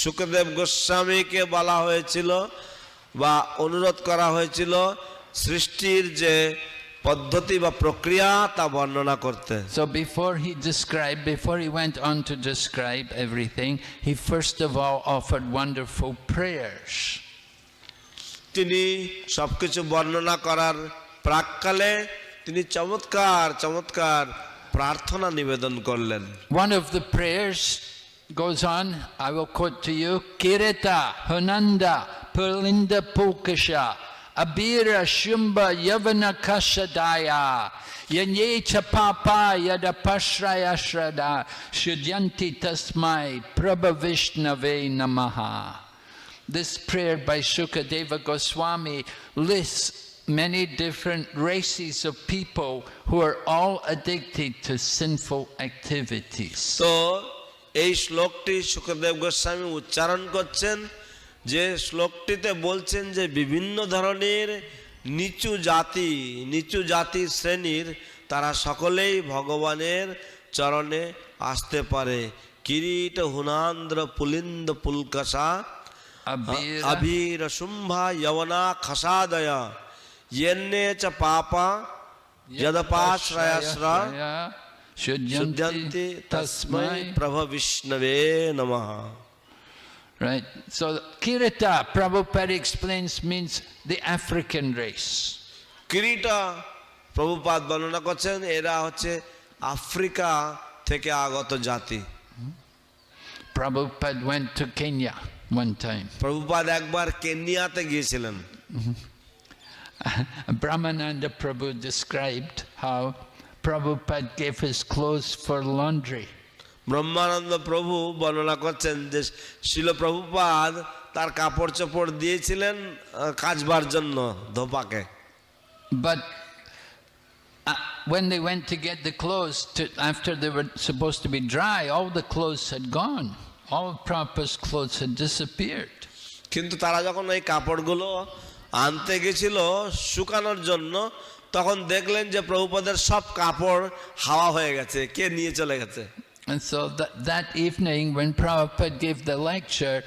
Sukhdev গোস্বামীকে বলা হয়েছিল বা অনুরোধ করা হয়েছিল সৃষ্টির যে পদ্ধতি বা প্রক্রিয়া তা বর্ণনা করতে। So before he went on to describe everything, he first of all offered wonderful prayers. তিনি সবকিছু বর্ণনা করার প্রাক্কালে তিনি চমৎকার চমৎকার প্রার্থনা নিবেদন করলেন। One of the prayers goes on, I will quote to you, Kirita, Hunanda, Pulinda Pulkasha, Abira Shumba Yavana Kashadaya, Yanyecha Papa Yadapashraya Shrada, Shudyanti Tasmai, Prabha Vishnave Namaha. This prayer by Sukadeva Goswami lists many different races of people who are all addicted to sinful activities. তো এই শ্লোকটি সুখদেব গোস্বামী উচ্চারণ করছেন, যে শ্লোকটিতে বলছেন যে বিভিন্ন ধরনের নিচু জাতি শ্রেণীর তারা সকলেই ভগবানের চরণে আসতে পারে। কিরীট হুনান্দ্র পুলিন্দ পুলকাসা আবির শুম্ভা যবনা খসাদয়া ইয়েন্নে চ পাপা যদপাশ্রয়াশ্রা শুদ্ধ্যন্তি তস্মৈ প্রভ বিষ্ণবে নমঃ। Right, so Kirita, Prabhupada explains, means the African race. কিরীটা Prabhupada বর্ণনা করছেন এরা হচ্ছে আফ্রিকা থেকে আগত জাতি। Prabhupada went to Kenya one time. Prabhupada একবার কেনিয়াতে গিয়েছিলেন। Brahmananda Prabhu described how Prabhupada gave his clothes for laundry. ব্রহ্মানন্দ প্রভু বর্ণনা করছেন যে শিল প্রভুপাদ তার কাপড় চোপড় দিয়েছিলেন কাচবার জন্য ধোপাকে। But when they went to get the clothes, after they were supposed to be dry, all the clothes had gone. All Prabhupada's clothes had disappeared. কিন্তু তারা যখন এই কাপড়গুলো আনতে গেছিল শুকানোর জন্য, তখন দেখলেন যে প্রভুপাদের সব কাপড় হাওয়া হয়ে গেছে, কে নিয়ে চলে গেছে। And so that evening when Prabhupada gave the lecture,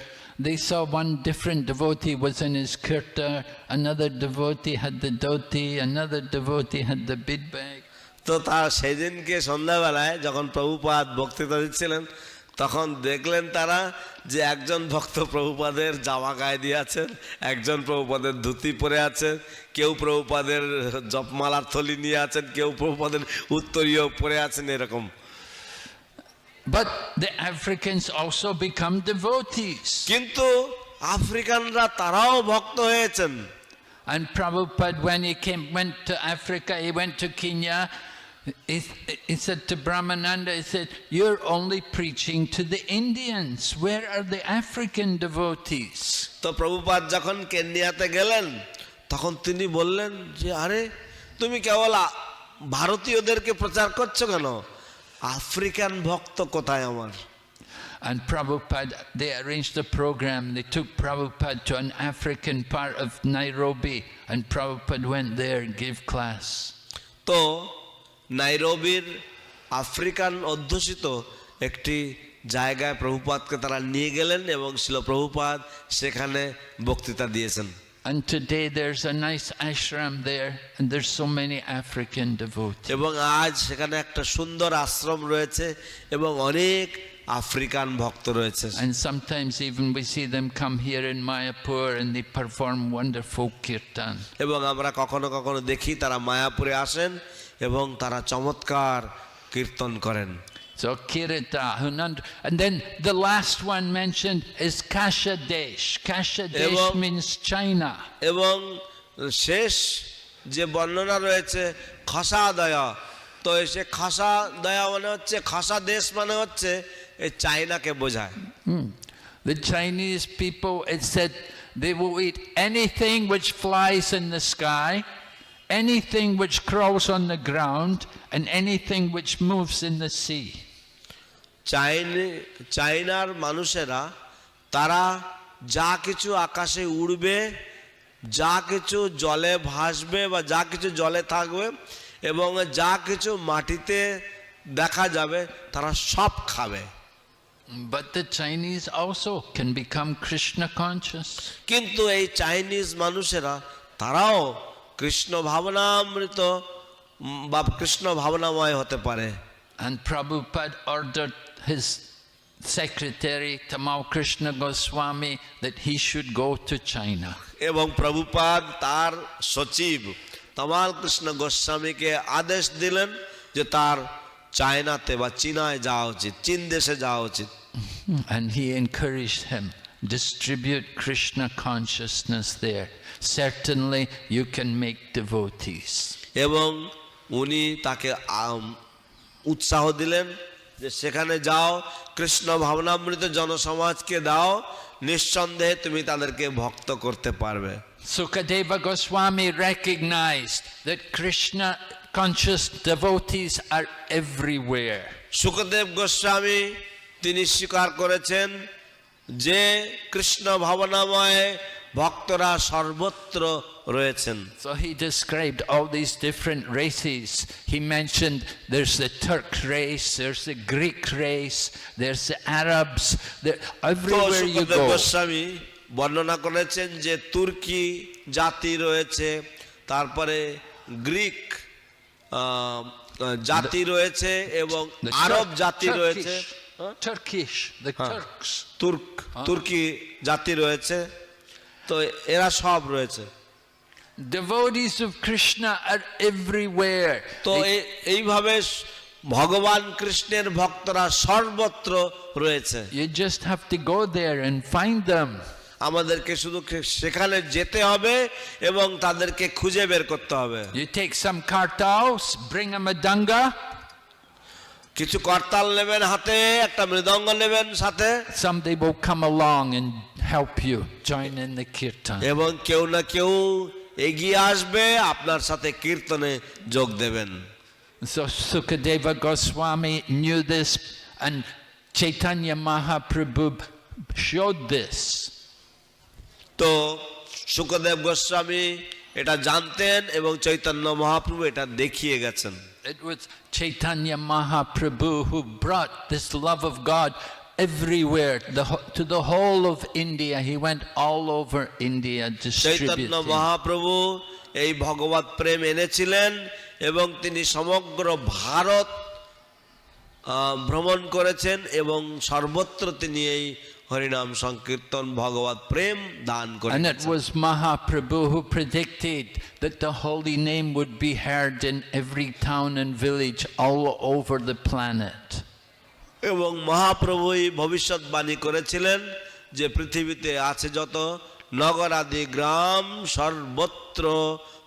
they saw one different devotee was in his kurta, another devotee had the dhoti, another devotee had the bid bag. তো তার সেদিনকে সন্ধ্যাবেলায় যখন প্রভুপাদ বক্তৃতা দিচ্ছিলেন, তখন দেখলেন তারা যে একজন ভক্ত প্রভুপাদের জামা গায়ে দিয়ে আছেন, একজন প্রভুপাদের ধুতি পরে আছেন, কেউ প্রভুপাদের জপমালার থলি নিয়ে আছেন, কেউ প্রভুপাদের উত্তরীয় পরে আছেন, এরকম। But the Africans also become devotees. কিন্তু আফ্রিকানরা তারাও ভক্ত হয়েছেন। And Prabhupada, when he went to Africa, he went to Kenya, he said to Brahmananda, he said, you're only preaching to the Indians. Where are the African devotees? তো প্রভুপাদ যখন কেনিয়াতে গেলেন, তখন তিনি বললেন যে আরে তুমি কেবল ভারতীয়দেরকে প্রচার করছো কেন, আফ্রিকান ভক্ত কোথায় আমার? And Prabhupada, they arranged a program. They took Prabhupada to an African part of Nairobi, and Prabhupada went there and gave class. তো নাইরোবির আফ্রিকান অধ্যুষিত একটি জায়গায় প্রভুপাদকে তারা নিয়ে গেলেন এবং শিল প্রভুপাদ সেখানে বক্তৃতা দিয়েছেন। And today there's a nice ashram there, and there's so many African devotees. এবং আজ সেখানে একটা সুন্দর আশ্রম রয়েছে এবং অনেক আফ্রিকান ভক্ত রয়েছে। And sometimes even we see them come here in Mayapur and they perform wonderful kirtan. এবং আমরা কখনো কখনো দেখি তারা মায়াপুরে আসেন এবং তারা চমৎকার কীর্তন করেন। So Kirita, and then the last one mentioned is Kasha Desh. Kasha Desh means China. এবং শেষ যে বর্ণনা রয়েছে খাসা দয়া, তো এসে খাসা দয়া মানে হচ্ছে খাসা দেশ মানে হচ্ছে এই চায়নাকে বোঝায়। The Chinese people, it said, they will eat anything which flies in the sky, anything which crawls on the ground, and anything which moves in the sea. চায়নার মানুষেরা তারা যা কিছু আকাশে উড়বে, যা কিছু জলে ভাসবে বা যা কিছু জলে থাকবে এবং যা কিছু মাটিতে দেখা যাবে তারা সব খাবে। But the Chinese also can become Krishna conscious. কিন্তু এই চাইনিজ মানুষেরা তারাও কৃষ্ণ ভাবনামৃত বা কৃষ্ণ ভাবনাময় হতে পারে। And Prabhupada ordered his secretary Tamal Krishna Goswami that he should go to China. এবং প্রভুপাদ তার সচিব তামাল কৃষ্ণ গোস্বামীকে আদেশ দিলেন যে তার চায়নাতে বা চীনায় যাওয়া উচিত, চীন দেশে যাওয়া উচিত। And he encouraged him, distribute Krishna consciousness there. Certainly you can make devotees. এবং উনি তাকে উৎসাহ দিলেন যে সেখানে যাও, কৃষ্ণ ভাবনামৃত জনসমাজকে দাও, নিঃসন্দেহে তুমি তাদেরকে ভক্ত করতে পারবে। Sukadeva Goswami recognized that Krishna conscious devotees are everywhere. Sukhdev Goswami তিনি স্বীকার করেছেন যে কৃষ্ণ ভাবনাময় ভক্তরা সর্বত্র রয়েছেন। So he described all these different races. He mentioned there's the Turk race, there's the Greek race, there's the Arabs, everywhere you go. Goswami বর্ণনা করেছেন যে তুর্কি জাতি রয়েছে, তারপরে গ্রিক জাতি রয়েছে এবং আরব জাতি রয়েছে, Turkish, the Turks, তুর্কি জাতি রয়েছে, তো এরা সব রয়েছে। Devotees of Krishna are everywhere. তো এইভাবে ভগবান কৃষ্ণের ভক্তরা সর্বত্র রয়েছে। You just have to go there and find them. আমাদেরকে শুধু সেখানে যেতে হবে এবং তাদেরকে খুঁজে বের করতে হবে। You take some kartals, bring them a danga. কিছু করতাল নেবেন হাতে, একটা মৃদঙ্গ নেবেন সাথে। Somebody will come along and help you join in the kirtan. এবং কেউ না কেউ এগিয়ে আসবে আপনার সাথে কীর্তনে যোগ দেবেন। So Sukadeva Goswami knew this, and Chaitanya Mahaprabhu showed this. তো সুখদেব গোস্বামী এটা জানতেন এবং চৈতন্য মহাপ্রভু এটা দেখিয়ে গেছেন। It was Chaitanya Mahaprabhu who brought this love of God everywhere, to the whole of India. He went all over India distributing. Chaitanya Mahaprabhu এই ভগবত প্রেম এনেছিলেন এবং তিনি সমগ্র ভারত ভ্রমণ করেছেন এবং সর্বত্র তিনি এই হরিনাম সংকীর্তন ভগবত প্রেম দান করেছেন। And it was Mahaprabhu who predicted that the holy name would be heard in every town and village all over the planet. এবং মহাপ্রভুই ভবিষ্যৎবাণী করেছিলেন যে পৃথিবীতে আছে যত নগর আদি গ্রাম সর্বত্র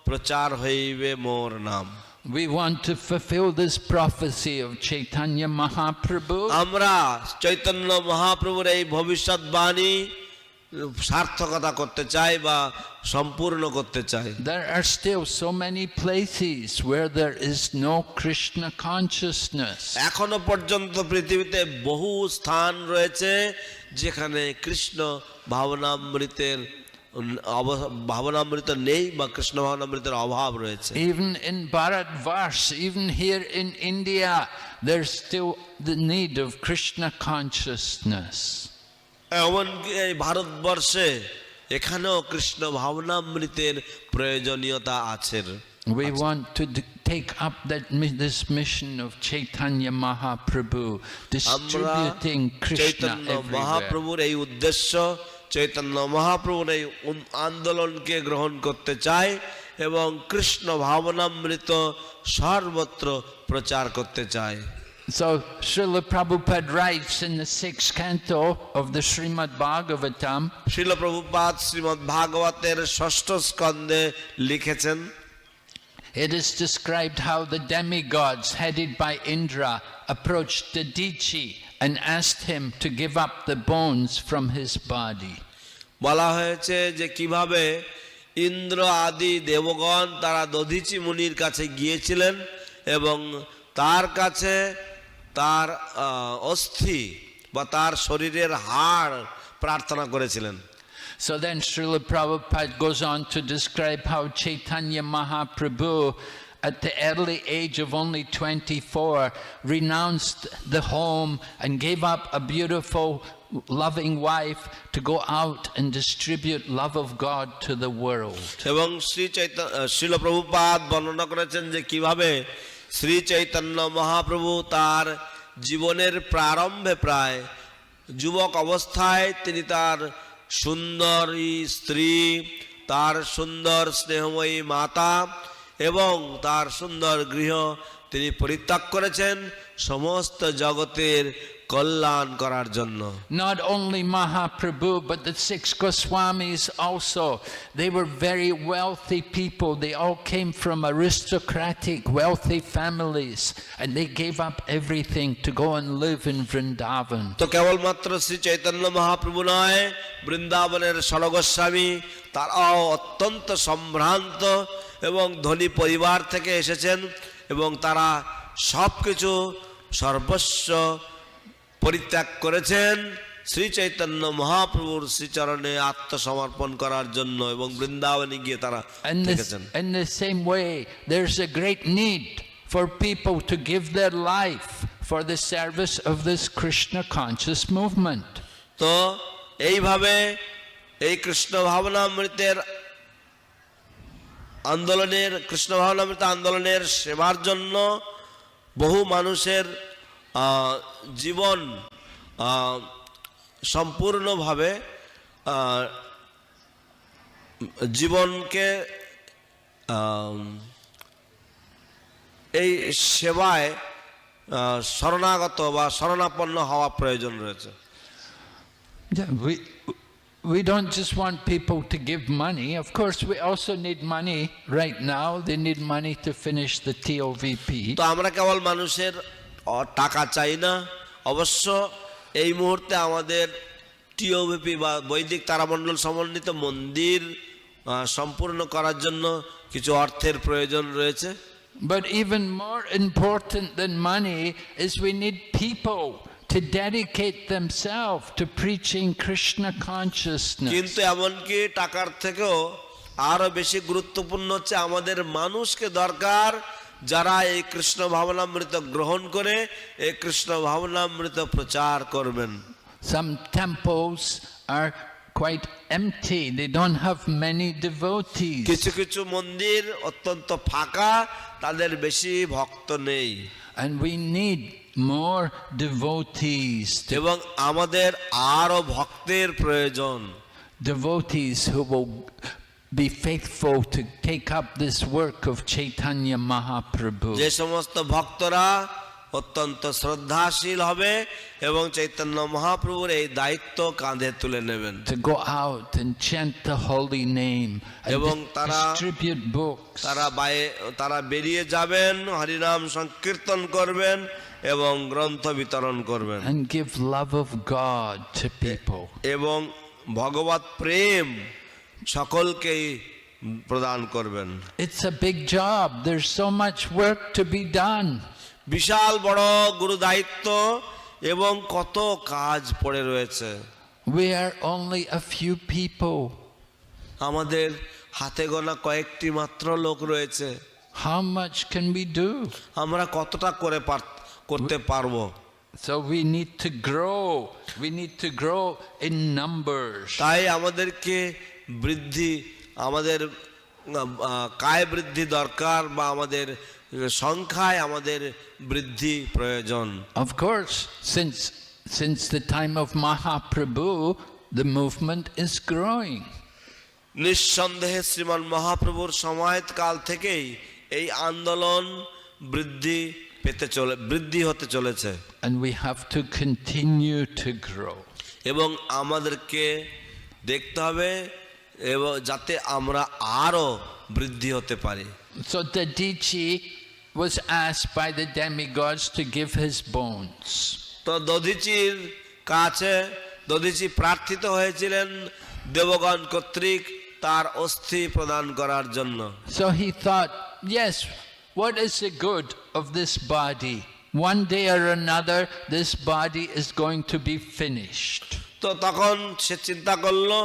প্রচার হইবে মোর নাম। We want to fulfill this prophecy of Chaitanya Mahaprabhu. আমরা চৈতন্য মহাপ্রভুর এই ভবিষ্যৎবাণী সার্থকতা করতে চায় বা সম্পূর্ণ করতে চায়। There are still so many places where there is no Krishna consciousness. এখনো পর্যন্ত পৃথিবীতে বহু স্থান রয়েছে যেখানে কৃষ্ণ ভাবনামৃতের ভাবনামৃত নেই বা কৃষ্ণ ভাবনামৃতের অভাব রয়েছে। Even in Bharatvarsh, even here in India, there's still the need of Krishna consciousness. এমনকি এই ভারতবর্ষে এখানেও কৃষ্ণ ভাবনামৃতের প্রয়োজনীয়তা আছে। We want to take up this mission of Chaitanya Mahaprabhu, distributing Krishna Chaitanya everywhere. মহাপ্রভুর এই উদ্দেশ্য, চৈতন্য মহাপ্রভুর এই আন্দোলনকে গ্রহণ করতে চায় এবং কৃষ্ণ ভাবনামৃত সর্বত্র প্রচার করতে চায়। So Srila Prabhupada writes in the 6th canto of the Srimad Bhagavatam, শিল প্রভুপাদ শ্রীমদ্ ভাগবতের ষষ্ঠ স্কন্ধে লিখেছেন, it is described how the demigods headed by Indra approached Dadichi and asked him to give up the bones from his body. বলা হয়েছে যে কিভাবে ইন্দ্র আদি দেবগণ তারা দধিচি মুনির কাছে গিয়েছিলেন এবং তার কাছে তার অস্থি বা তার শরীরের হাড় প্রার্থনা করেছিলেন। So then Srila Prabhupada goes on to describe how Chaitanya Mahaprabhu, at the early age of only 24, renounced the home and gave up a beautiful, loving wife to go out and distribute love of God to the world. এবং শ্রীল প্রভুপাদ বর্ণনা করেছেন যে কিভাবে শ্রী চৈতন্য মহাপ্রভু তার জীবনের প্রারম্ভে প্রায় যুবক অবস্থায় তিনি তার সুন্দরী স্ত্রী, তার সুন্দর স্নেহময়ী মাতা এবং তার সুন্দর গৃহ তিনি পরিত্যাগ করেছেন সমস্ত জগতের কল্যাণ করার জন্য। Not only Mahaprabhu, but the 6 Goswamis also. They were very wealthy people. They all came from aristocratic, wealthy families, and they gave up everything to go and live in Vrindavan. তো কেবলমাত্র শ্রী চৈতন্য মহাপ্রভু নয়, বৃন্দাবনের ষড় গোস্বামী তারাও অত্যন্ত সম্ভ্রান্ত এবং ধনী পরিবার থেকে এসেছেন এবং তারা সব কিছু সর্বস্ব পরিত্যাগ করেছেন শ্রী চৈতন্য মহাপ্রভুর শ্রীচরণে আত্মসমর্পণ করার জন্য এবং বৃন্দাবনে গিয়ে তারা থেকেছেন। In the same way, there's a great need for people to give their life for the service of this Krishna conscious movement. তো এইভাবে এই কৃষ্ণ ভাবনামৃতের আন্দোলনের কৃষ্ণ ভাবনামৃত আন্দোলনের সেবার জন্য বহু মানুষের জীবন সম্পূর্ণভাবে জীবনকে এই সেবায় শরণাগত বা শরণাপন্ন হওয়া প্রয়োজন রয়েছে। We don't just want people to give money. Of course, we also need money right now. They need money to finish the TOVP. তো আমরা কেবল মানুষের টাকা চাই না, অবশ্য এই মুহূর্তে আমাদের টিওভিপি বা বৈদিক তারামণ্ডল সমন্বিত মন্দির সম্পূর্ণ করার জন্য কিছু অর্থের প্রয়োজন রয়েছে। But even more important than money is we need people to dedicate themselves to preaching Krishna consciousness. কিন্তু এমনকি টাকার থেকেও আরো বেশি গুরুত্বপূর্ণ হচ্ছে আমাদের মানুষকে দরকার যারা এই কৃষ্ণ ভাবনামৃত গ্রহণ করে এই কৃষ্ণ ভাবনামৃত প্রচার করবেন। Some temples are quite empty. They don't have many devotees. কিছু কিছু মন্দির অত্যন্ত ফাঁকা, তাদের বেশি ভক্ত নেই। And we need more devotees. এবং আমাদের আরো ভক্তের প্রয়োজন। Devotees who will be faithful to take up this work of Chaitanya Mahaprabhu. যে সমস্ত ভক্তরা অত্যন্ত শ্রদ্ধাশীল হবে এবং চৈতন্য মহাপ্রভুর এই দায়িত্ব কাঁধে তুলে নেবেন। To go out and chant the holy name and এবং distribute books. তারা বেরিয়ে যাবেন, হরিনাম সংকীর্তন করবেন এবং গ্রন্থ বিতরণ করবেন And give love of God to people. এবং ভগবত প্রেম সকলকেই প্রদান করবেন। It's a big job. There's so much work to be done. বিশাল বড় গুরু দায়িত্ব এবং কত কাজ পড়ে রয়েছে। We are only a few people. আমাদের হাতে গোনা কয়েকটি মাত্র লোক রয়েছে। How much can we do? আমরা কতটা করতে পারবো? So we need to grow. We need to grow in numbers. তাই আমাদেরকে বৃদ্ধি, আমাদের কায় বৃদ্ধি দরকার, বা আমাদের সংখ্যায় আমাদের বৃদ্ধি প্রয়োজন। Of course, since the time of Mahaprabhu, the movement is growing. নিঃসন্দেহে শ্রীমান মহাপ্রভুর সময়কাল থেকেই এই আন্দোলন বৃদ্ধি হতে চলেছে। And we have to continue to grow. এবং আমাদেরকে দেখতে হবে এবং যাতে আমরা আরো বৃদ্ধি হতে পারি। So Dadichi was asked by the demigods to give his bones. তো দধিচির কাছে দধিচি প্রার্থিত হয়েছিলেন দেবগণ কর্তৃক তার অস্থি প্রদান করার জন্য। So he thought, yes, what is the good of this body? One day or another, this body is going to be finished. তো তখন সে চিন্তা করলো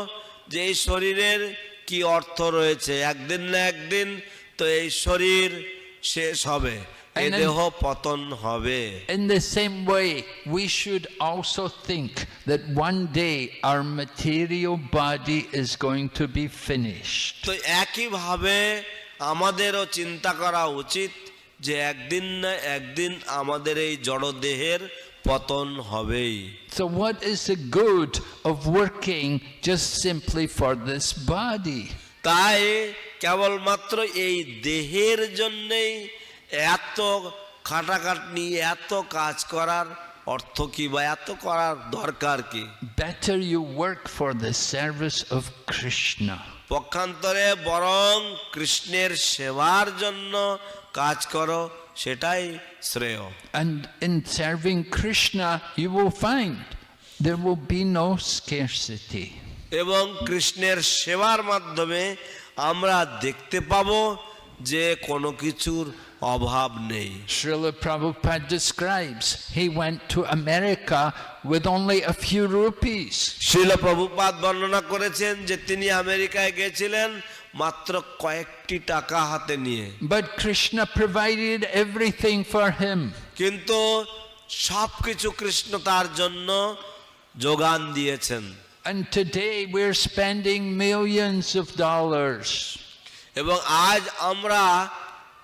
যে এই শরীরের কি অর্থ রয়েছে, একদিন না একদিন তো এই শরীর শেষ হবে, এই দেহ পতন হবে। In the same way, we should also think that one day our material body is going to be finished. তো একইভাবে আমাদেরও চিন্তা করা উচিত যে একদিন না একদিন আমাদের এই জড় দেহের পতন হবেই। So what is the good of working just simply for this body? তাই কেবলমাত্র এই দেহের জন্যই এত খাটাখাটনি, এত কাজ করার অর্থ কি, বা এত করার দরকার কি? Better you work for the service of Krishna. পক্ষান্তরে বরং কৃষ্ণের সেবার জন্য কাজ করো, সেটাই শ্রেয়। And in serving Krishna, you will find there will be no scarcity. এবং কৃষ্ণের সেবার মাধ্যমে আমরা দেখতে পাবো যে কোনো কিছুর অভাব নেই। Srila Prabhupada describes he went to America with only a few rupees. Srila Prabhupada বর্ণনা করেছেন যে তিনি আমেরিকায় গেছিলেন মাত্র কয়েকটি টাকা হাতে নিয়ে। But Krishna provided everything for him. কিন্তু সবকিছু কৃষ্ণ তার জন্য যোগান দিয়েছেন। And today we're spending millions of dollars. এবং আজ আমরা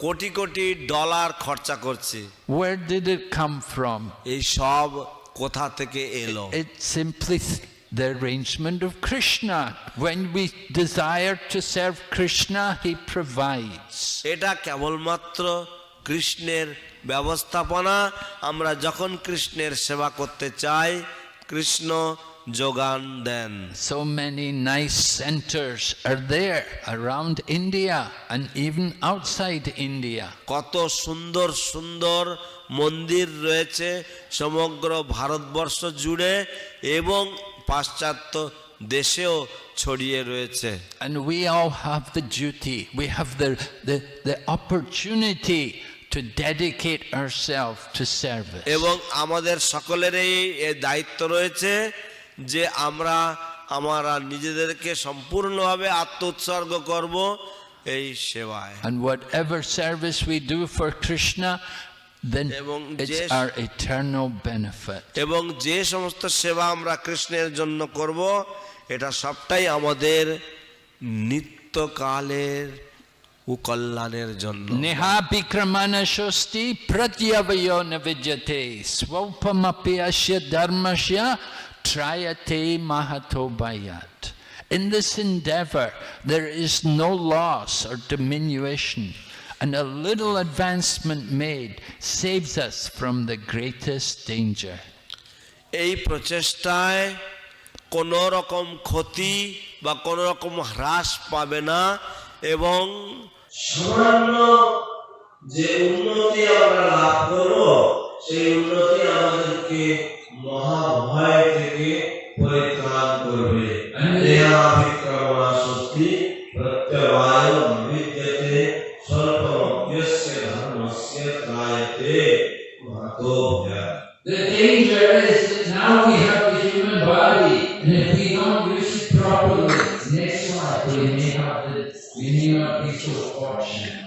কোটি কোটি ডলার খরচা করছি। Where did it come from? এই সব কোথা থেকে এলো? It's simply the arrangement of Krishna. When we desire to serve Krishna, he provides. এটা কেবলমাত্র কৃষ্ণের ব্যবস্থাপনা। আমরা যখন কৃষ্ণের সেবা করতে চাই, কৃষ্ণ যোগান দেন। So many nice centers are there around India and even outside India. কত সুন্দর সুন্দর মন্দির রয়েছে সমগ্র ভারতবর্ষ জুড়ে এবং পাশ্চাত্য দেশেও ছড়িয়ে রয়েছে। And we all have the duty, we have the opportunity to dedicate ourselves to service. এবং আমাদের সকলেরই এই দায়িত্ব রয়েছে যে আমরা নিজেদেরকে সম্পূর্ণভাবে আত্মোৎসর্গ করব এই সেবায়। And whatever service we do for Krishna, then it's our eternal benefit. এবং যে সমস্ত সেবা আমরা কৃষ্ণের জন্য করব, এটা সবটাই আমাদের নিত্যকালের কল্যাণের জন্য। Neha bikramana shosti pratyavayo navidyate swalpamapi asya dharmasya trayate mahato bayat. In this endeavor there is no loss or diminution, and a little advancement made saves us from the greatest danger. এই প্রচেষ্টায় কোন রকম ক্ষতি বা কোন রকম হ্রাস পাবে না, এবং সামান্য যে উন্নতি আমরা লাভ করব, সেই উন্নতি আমাদেরকে মহাভয় থেকে পরিত্রাণ করবে। And The danger is that now we have the human body, and if we don't use it properly, next life we may not be so fortunate.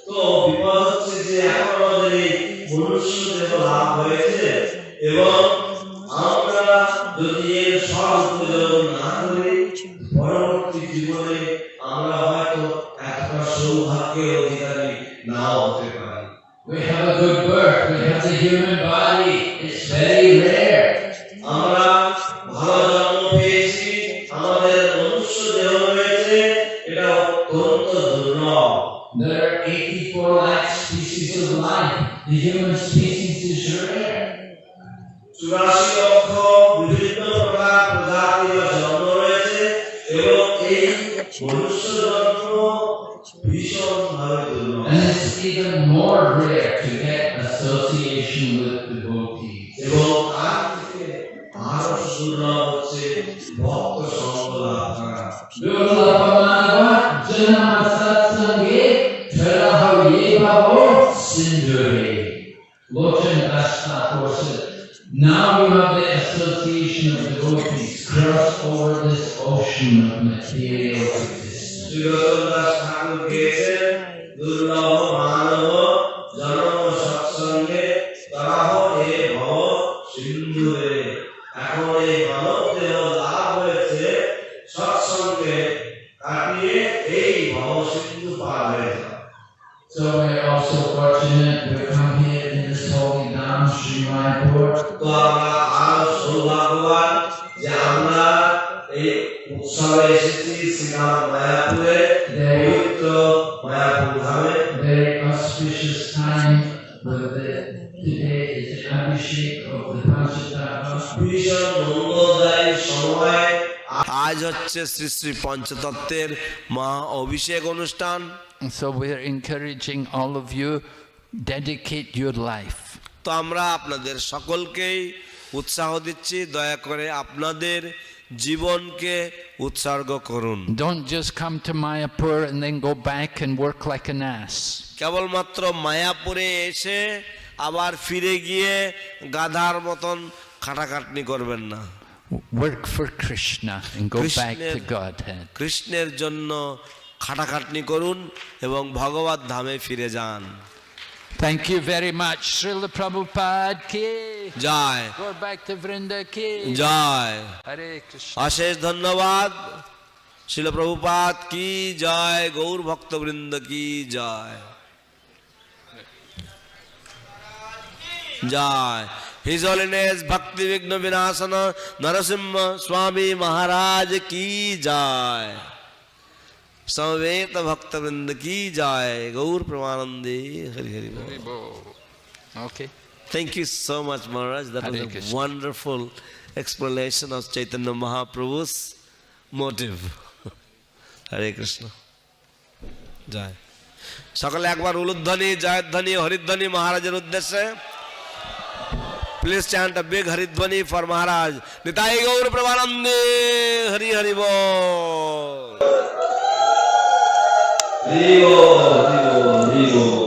তো বিপদ হচ্ছে যে এখন আমাদের এই মনুষ্য দেহ লাভ হয়েছে এবং আমরা যদি এর সদুপযোগ না করি পরবর্তী জীবনে আমরা হয়তো একটা সৌভাগ্যের অধিকারী নাও হতে পারি। We have a good birth, we have the human body, it's very rare. আমরা ভালো জন্ম পেয়েছি, আমাদের মনুষ্য দেহ রয়েছে, এটা অত্যন্ত দুর্লভ। There are 84 lakh species of life. The human species is rare. 84 লক্ষ বিভিন্ন প্রকার প্রজাতির জন্ম রয়েছে এবং এই মনুষ্য জন্ম ভীষণ ভাবে দুর্লভ। And it's even more rare to get association with devotees. এবং তার থেকে আরো দুর্লভ হচ্ছে ভক্ত সঙ্গ লাভ করা। Durlabhamanavat janama satsange tharahave bhavo sindhure. Lochan Dastathur said, now you have the association of devotees cross over this ocean of material existence. Shri Das ঠাকুর গেছেন দুর্লভ মানব জন্ম সৎসঙ্গে তারাহ এ ভব সিন্ধুরে। এখন এই মানব দেহ লাভ হয়েছে সৎসঙ্গে কাটিয়ে এই ভব সিন্ধু পার হয়ে যায়। So we are also fortunate to come here in this holy Dham, Shri Mayapur. তো আমরা আরো সৌভাগ্যবান যে আমরা এই উৎসবে এসেছি শ্রীরাম মায়াপুরে, পবিত্র মায়াপুর ধামে। Very auspicious time. Today is the Abhishek of the Panchatattva. ভীষণ মঙ্গলদায়ী সময়। আজ হচ্ছে শ্রী শ্রী পঞ্চতত্ত্বের মহা অভিষেক অনুষ্ঠান। And so we are encouraging all of you, dedicate your life. তো আমরা আপনাদের সকলকেই উৎসাহ দিচ্ছি, দয়া করে আপনাদের জীবনকে উৎসর্গ করুন। Don't just come to Mayapur and then go back and work like an ass. কেবলমাত্র মায়াপুরে এসে আবার ফিরে গিয়ে গাধার মতন খাটাখাটনি করবেন না। Work for Krishna and go back to Godhead. কৃষ্ণের জন্য খাটাখাটনি করুন এবং ভগবত ধামে ফিরে যান। Thank you very much. Srila Prabhupada ki Joy. Go back to Vrinda ki Joy. Hare Krishna. অশেষ ধন্যবাদ। শিল প্রভুপাদ কি জয়, গৌর ভক্তবৃন্দ কি জয়। জয়। His Holiness Bhakti Vigna Vinasana Narasimha Swami Maharaj ki jai. Samveta Bhaktavrinda ki jai. Gaur Pramanande Hari Hari Bol. Okay. Thank you so much, Maharaj. That Hare was a Krishna. wonderful explanation of Chaitanya Mahaprabhu's motive. Hare Krishna. Jai. সকলে একবার উলুধ্বনি জয়ধ্বনি হরিধ্বনি মহারাজের উদ্দেশ্যে। Please chant a big Haridwani for Maharaj. Nitai Gaur Pramanande Hari Hari Bol. Hari Bol, Hari Bol, Hari Bol.